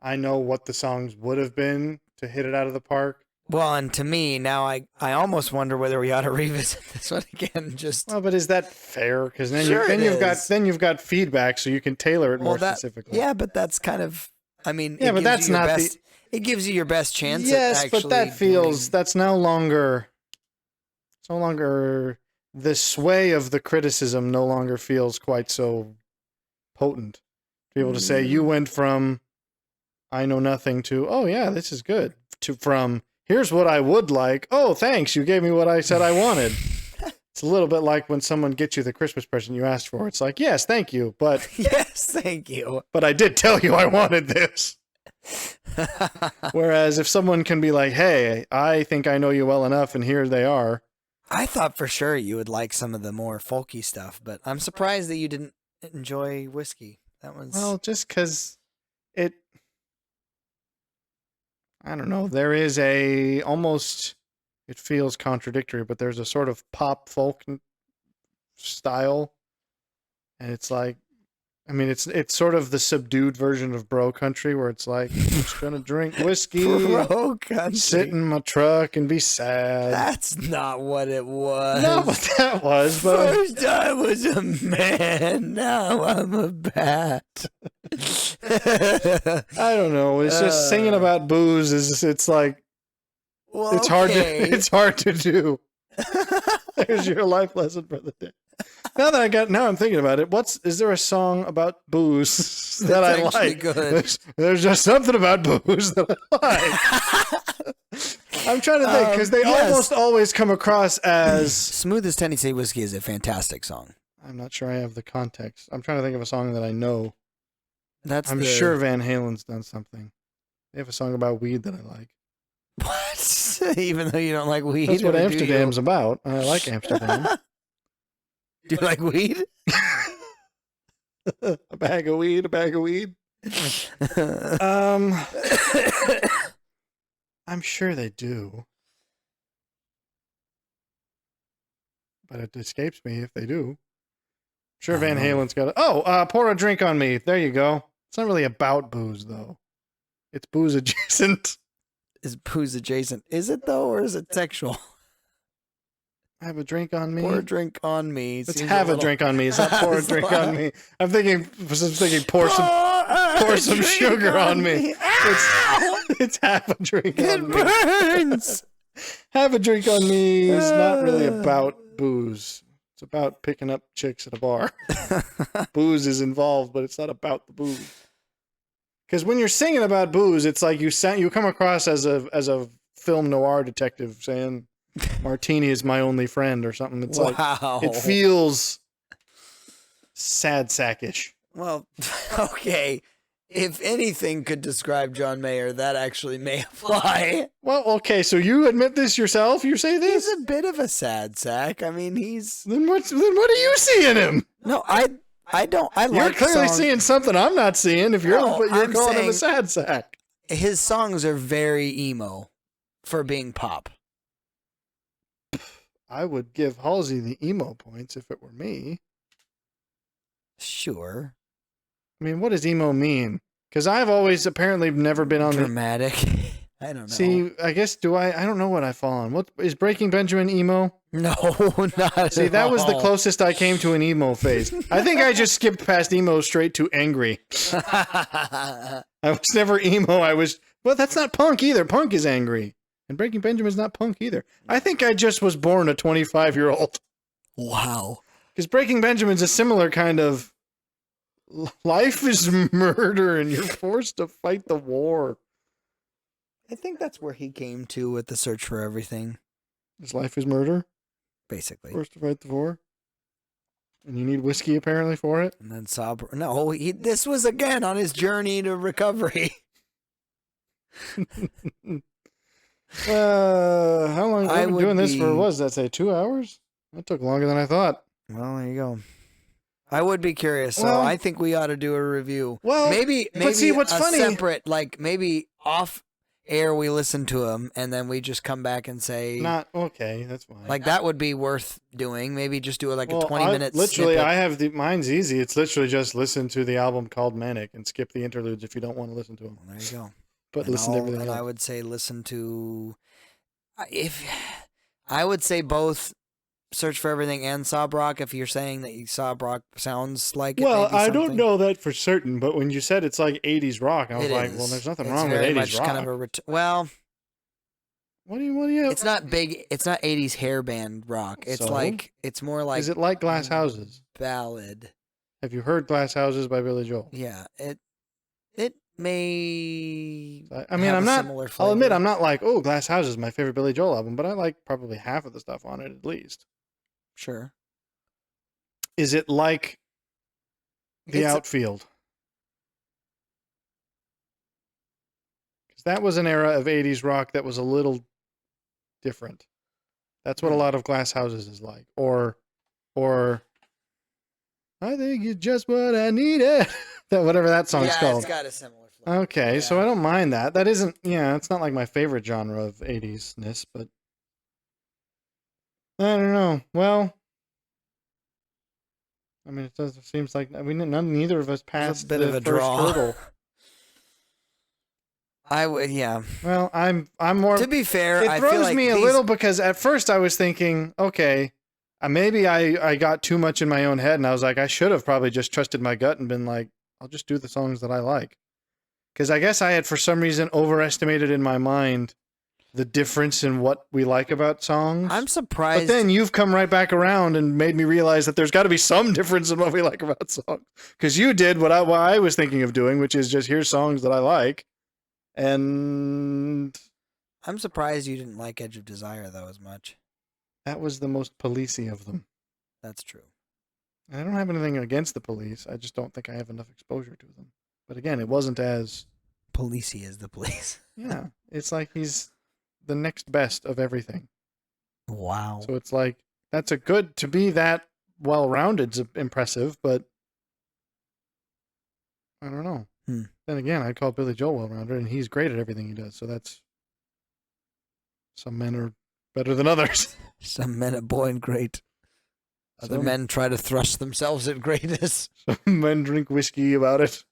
I know what the songs would have been to hit it out of the park. Well, and to me now, I almost wonder whether we ought to revisit this one again. Just Well, but is that fair? Because then Sure it you've got feedback, so you can tailor it more specifically. yeah, but that's kind of. I mean, Yeah, it but gives that's you your not best, It gives you your best chance. Yes, at but actually that feels doing- that's no longer. It's no longer the sway of the criticism. No longer feels quite so potent. To be able to say you went from I know nothing to oh yeah, this is good to from here's what I would like. Oh, thanks, you gave me what I said I wanted. It's a little bit like when someone gets you the Christmas present you asked for. It's like, yes, thank you, but Yes, thank you. but I did tell you I wanted this. Whereas if someone can be like, hey, I think I know you well enough, and here they are. I thought for sure you would like some of the more folky stuff, but I'm surprised that you didn't enjoy Whiskey. That was Well, just because it. I don't know. There is a almost, it feels contradictory, but there's a sort of pop folk style, and it's like, I mean, it's sort of the subdued version of bro country, where it's like, I'm just gonna drink whiskey, Bro country. sit in my truck, and be sad. That's not what it was. Not what that was, but First I was a man, now I'm a bat. I don't know. It's just singing about booze it's like, Well, it's hard to do. There's your life lesson for the day. Now I'm thinking about it. Is there a song about booze that I like? Good. There's just something about booze that I like. I'm trying to think, because they almost always come across as Smooth as Tennessee Whiskey is a fantastic song. I'm not sure I have the context. I'm trying to think of a song that I know. I'm sure Van Halen's done something. They have a song about weed that I like. What? Even though you don't like weed? That's what Amsterdam's about. I like Amsterdam. Do you like weed? A bag of weed. I'm sure they do. But it escapes me if they do. Sure, Van Halen's got pour a drink on me. There you go. It's not really about booze, though. It's booze adjacent. Is booze adjacent? Is it, though, or is it sexual? Have a drink on me. Pour a drink on me. Let's have a drink on me. It's not pour a drink on me. I'm thinking pour some sugar on me. It's have a drink on me. It burns. Have a drink on me is not really about booze. It's about picking up chicks at a bar. Booze is involved, but it's not about the booze. Because when you're singing about booze, it's like you come across as a film noir detective saying, "Martini is my only friend" or something. It's like it feels sad sackish. Well, okay. If anything could describe John Mayer, that actually may apply. Well, okay, so you admit this yourself? You say this? He's a bit of a sad sack. I mean, Then what do you see in him? No, I don't. You're clearly seeing something I'm not seeing. If you're calling him a sad sack. His songs are very emo for being pop. I would give Halsey the emo points if it were me. Sure. I mean, what does emo mean? Because I've always apparently never been on dramatic. I don't know. See, I guess I don't know what I fall on. What is Breaking Benjamin emo? No, not See, that all. was the closest I came to an emo phase. I think I just skipped past emo straight to angry. I was never emo. Well, that's not punk either. Punk is angry. And Breaking Benjamin's not punk either. I think I just was born a 25-year-old. Wow. Because Breaking Benjamin's a similar kind of life is murder and you're forced to fight the war. I think that's where he came to with the search for everything. His life is murder? Basically. Forced to fight the war? And you need whiskey apparently for it? And then this was again on his journey to recovery. How long have we been doing this for? What does that say? 2 hours? That took longer than I thought. Well, there you go. I would be curious, so I think we ought to do a review. Well, maybe see, what's funny? Separate, like maybe off air we listen to them and then we just come back and say not okay, that's fine. Like that would be worth doing. Maybe just do a 20-minute literally snippet. I have mine's easy. It's literally just listen to the album called Manic and skip the interludes if you don't want to listen to them. Well, there you go. But listen to everything else. I would say listen to I would say both Search for Everything and Sob Rock if you're saying that Sob Rock sounds like it. Well, I don't know that for certain, but when you said it's like 80s rock, I was like, well, there's nothing wrong with 80s rock. Kind of well, what do you? It's not big. It's not 80s hair band rock. It's it's more like. Is it like Glass Houses? Ballad. Have you heard Glass Houses by Billy Joel? Yeah, it may. I mean, I'll admit, I'm not like, oh, Glass Houses is my favorite Billy Joel album, but I like probably half of the stuff on it at least. Sure. Is it like The Outfield? Because that was an era of 80s rock that was a little different. That's what a lot of Glass Houses is like. Or I think you're just what I needed. Whatever that song's called. It's got a similar flavor. Okay, so Yeah. I don't mind that. That isn't, yeah, it's not like my favorite genre of 80s-ness, but I don't know. Well, I mean, it seems like neither of us It was a passed bit of the a first draw. hurdle. I would, yeah. Well, I'm more. To be fair, It I feel throws like me a these, little because at first I was thinking, okay, maybe I got too much in my own head, and I was like, I should have probably just trusted my gut and been like, I'll just do the songs that I like. Because I guess I had, for some reason, overestimated in my mind the difference in what we like about songs. I'm But surprised. then you've come right back around and made me realize that there's got to be some difference in what we like about songs. Because you did what I was thinking of doing, which is just here's songs that I like. And I'm surprised you didn't like Edge of Desire though as much. that was the most policey of them. That's true. And I don't have anything against the police. I just don't think I have enough exposure to them. But again, it wasn't as... Policey is the police. Yeah, it's like he's the next best of everything. Wow. So it's like, that's a good... To be that well-rounded's impressive, but... I don't know. Then again, I'd call Billy Joel well-rounded, and he's great at everything he does. So that's... Some men are better than others. Some men are born great. Other Some- men try to thrust themselves at greatness. Some men drink whiskey about it.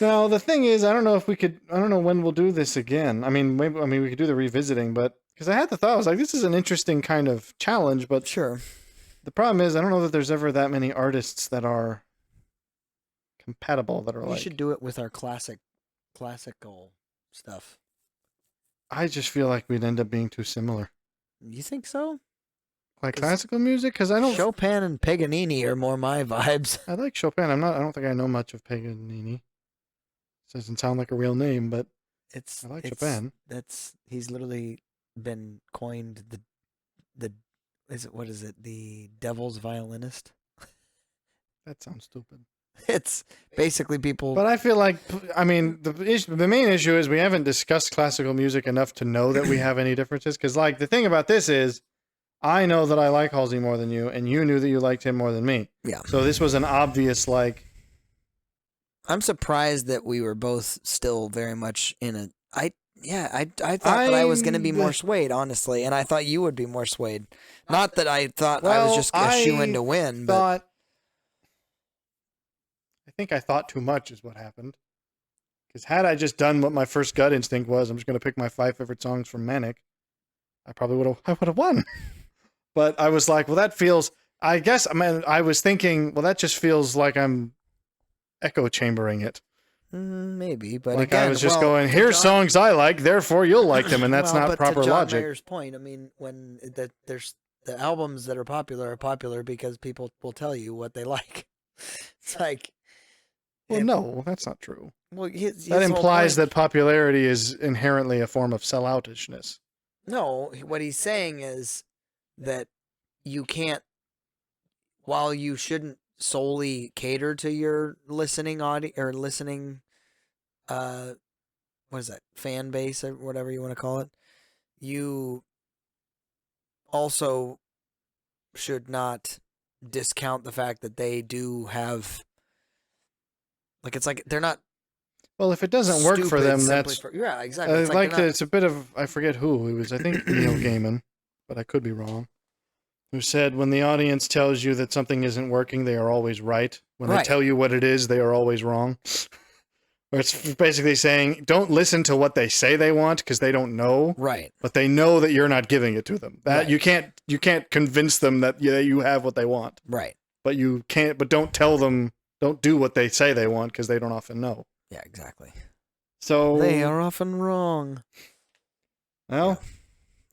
Now, the thing is, I don't know when we'll do this again. I mean, maybe, we could do the revisiting, but because I had the thought, I was like, this is an interesting kind of challenge, but Sure. the problem is, I don't know that there's ever that many artists that are compatible, that are We like, should do it with our classical stuff. I just feel like we'd end up being too similar. You think so? Like 'Cause classical music? Because I don't... Chopin and Paganini are more my vibes. I like Chopin. I don't think I know much of Paganini. Doesn't sound like a real name, but I like Chopin. He's literally been coined the what is it? The devil's violinist. That sounds stupid. It's basically people. But I feel like, I mean, the main issue is we haven't discussed classical music enough to know that we have any differences. Because, like, the thing about this is, I know that I like Halsey more than you, and you knew that you liked him more than me. Yeah. So this was an obvious, like... I'm surprised that we were both still very much in a. I thought that I was going to be more swayed, honestly, and I thought you would be more swayed. Not that I thought I was just a shoe-in to win, but I think I thought too much is what happened. Because had I just done what my first gut instinct was, I'm just going to pick my 5 favorite songs from Manic, I probably would have won. But I was like, well, that feels... I guess, I was thinking, well, that just feels like I'm echo chambering it. maybe, but Like, again, I was just going, here's songs I like, therefore you'll like them, and that's not but proper to John logic. Mayer's point, I mean, when there's the albums that are popular because people will tell you what they like. It's like, Well, no, that's not true. well, his That whole implies point- that popularity is inherently a form of selloutishness. No, what he's saying is that you can't, while you shouldn't solely cater to your listening audience or listening, what is that, fan base or whatever you want to call it, you also should not discount the fact that they do have, like, it's like they're not. Well, if it doesn't work for stupid them, simply that's... yeah, exactly. It's like it's a bit of... I forget who. It was, I think, Neil Gaiman, but I could be wrong. Who said, when the audience tells you that something isn't working, they are always right. When they Right. tell you what it is, they are always wrong. Or it's basically saying, don't listen to what they say they want because they don't know, right. but they know that you're not giving it to them. That Right. you can't convince them that you have what they want. Right. But you can't. But don't tell them. Don't do what they say they want because they don't often know. Yeah, exactly. So They are often wrong. well.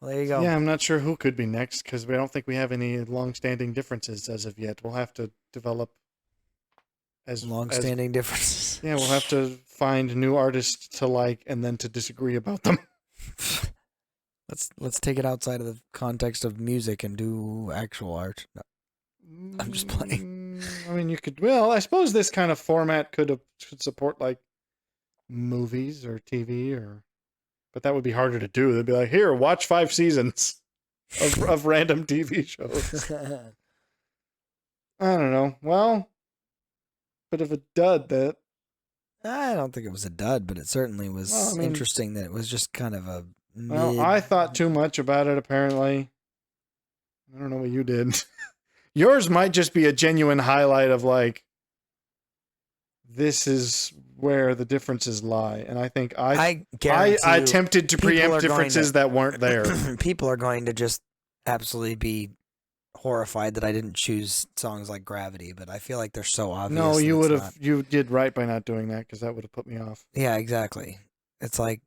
Well, there you go. Yeah, I'm not sure who could be next because we don't think we have any long-standing differences as of yet. We'll have to develop Long-standing differences. Yeah, we'll have to find new artists to like and then to disagree about them. Let's take it outside of the context of music and do actual art. No, I'm just playing. I mean, you could. Well, I suppose this kind of format could support like movies or TV or. But that would be harder to do. They'd be like, here, watch 5 seasons of random TV shows. I don't know. Well, bit of a dud that. I don't think it was a dud, but it certainly was Well, I mean- interesting that it was just kind of a Well, I thought too much about it, apparently. I don't know what you did. Yours might just be a genuine highlight of, like, this is where the differences lie. And I think I guarantee you, attempted to people are preempt going differences to- that weren't there. people are going to just absolutely be horrified that I didn't choose songs like Gravity, but I feel like they're so obvious. No, that you it's would have. not. You did right by not doing that because that would have put me off. Yeah, exactly. It's like,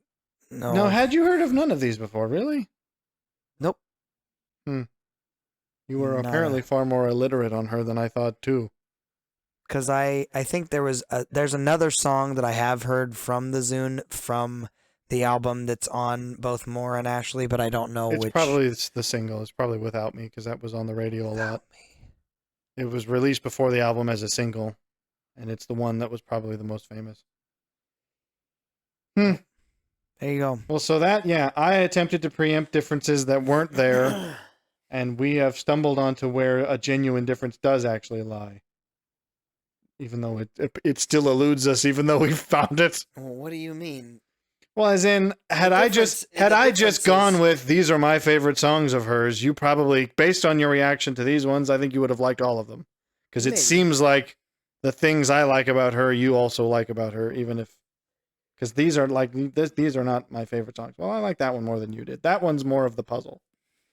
no. No, had you heard of none of these before? Really? Nope. You were Nada. apparently far more illiterate on her than I thought too. Because I think there's another song that I have heard from the Zune from the album that's on both More and Ashley, but I don't know It's which. probably the single. It's probably Without Me because that was on the radio a lot. Without Me. It was released before the album as a single, and it's the one that was probably the most famous. There you go. Well, so that, yeah, I attempted to preempt differences that weren't there, and we have stumbled onto where a genuine difference does actually lie. Even though it still eludes us, even though we found it. Well, what do you mean? Well, as in, had I just gone with these are my favorite songs of hers, you probably, based on your reaction to these ones, I think you would have liked all of them. Because it Maybe. seems like the things I like about her, you also like about her, even if, because these are like, these are not my favorite songs. Well, I like that one more than you did. That one's more of the puzzle.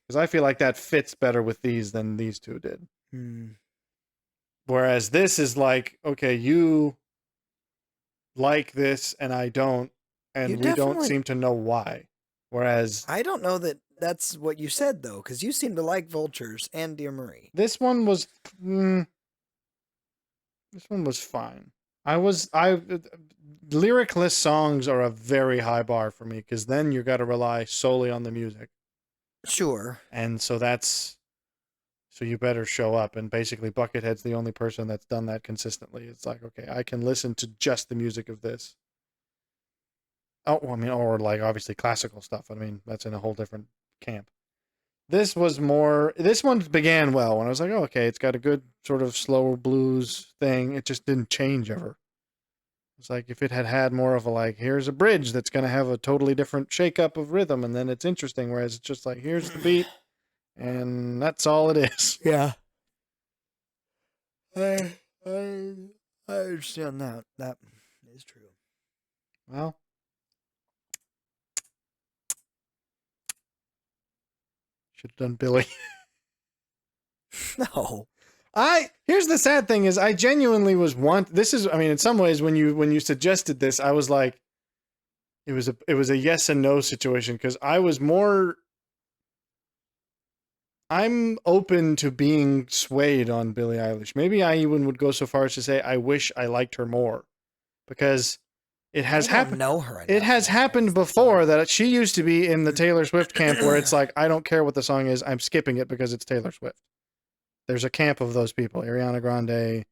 Because I feel like that fits better with these than these two did. Whereas this is like, okay, you like this and I don't, and You we don't definitely- seem to know why. Whereas I don't know that that's what you said, though, because you seem to like Vultures and Dear Marie. this one was, this one was fine. Lyricless songs are a very high bar for me because then you got to rely solely on the music. Sure. And so so you better show up. And basically Buckethead's the only person that's done that consistently. It's like, okay, I can listen to just the music of this. Oh, well, I mean, or like obviously classical stuff. I mean, that's in a whole different camp. This one began well when I was like, oh, okay, it's got a good sort of slow blues thing. It just didn't change ever. It's like if it had had more of a like, here's a bridge that's going to have a totally different shakeup of rhythm, and then it's interesting. Whereas it's just like, here's the beat, and that's all it is. Yeah. I understand that. That is true. Well, should have done Billy. No. Here's the sad thing is I genuinely was in some ways when you suggested this, I was like, it was a yes and no situation because I'm open to being swayed on Billie Eilish. Maybe I even would go so far as to say I wish I liked her more because it has happened. Know her. It has happened before that she used to be in the Taylor Swift camp where it's like, I don't care what the song is. I'm skipping it because it's Taylor Swift. There's a camp of those people, Ariana Grande,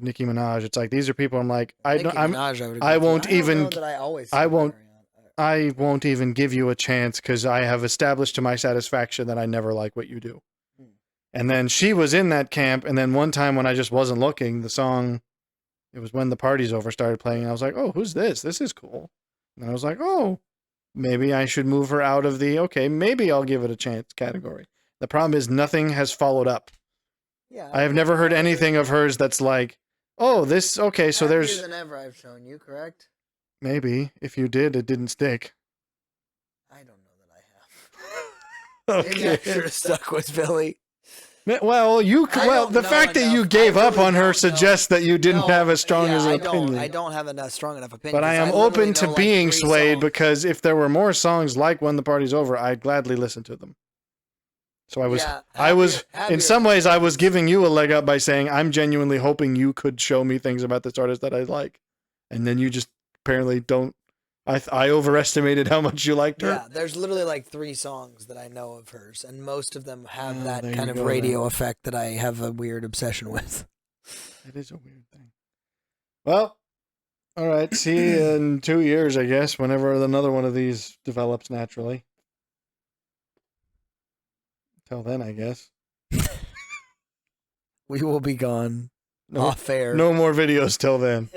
Nicki Minaj. It's like, these are people I'm like, I won't even give you a chance because I have established to my satisfaction that I never like what you do. And then she was in that camp. And then one time when I just wasn't looking, the song, it was When the Party's Over, started playing. And I was like, oh, who's this? This is cool. And I was like, oh, maybe I should move her out of the, okay, maybe I'll give it a chance category. The problem is nothing has followed up. Yeah. I have never heard anything of hers that's like, oh, this, okay, so there's... Happier Than Ever I've shown you, correct? Maybe. If you did, it didn't stick. I don't know that I have. Okay. Maybe I should have stuck with Billy. Well, the fact that you gave up on her suggests that you didn't have as strong as an opinion. I don't have a strong enough opinion. But I am open to being swayed because if there were more songs like When the Party's Over, I'd gladly listen to them. So in some ways, I was giving you a leg up by saying I'm genuinely hoping you could show me things about this artist that I like. And then you just apparently don't. I overestimated how much you liked her. Yeah, there's literally like 3 songs that I know of hers, and most of them have that there kind you of go, radio then. effect that I have a weird obsession with. It is a weird thing. Well, all right. See you in 2 years, I guess, whenever another one of these develops naturally. Till then, I guess. We will be gone. No, off air. no more videos till then.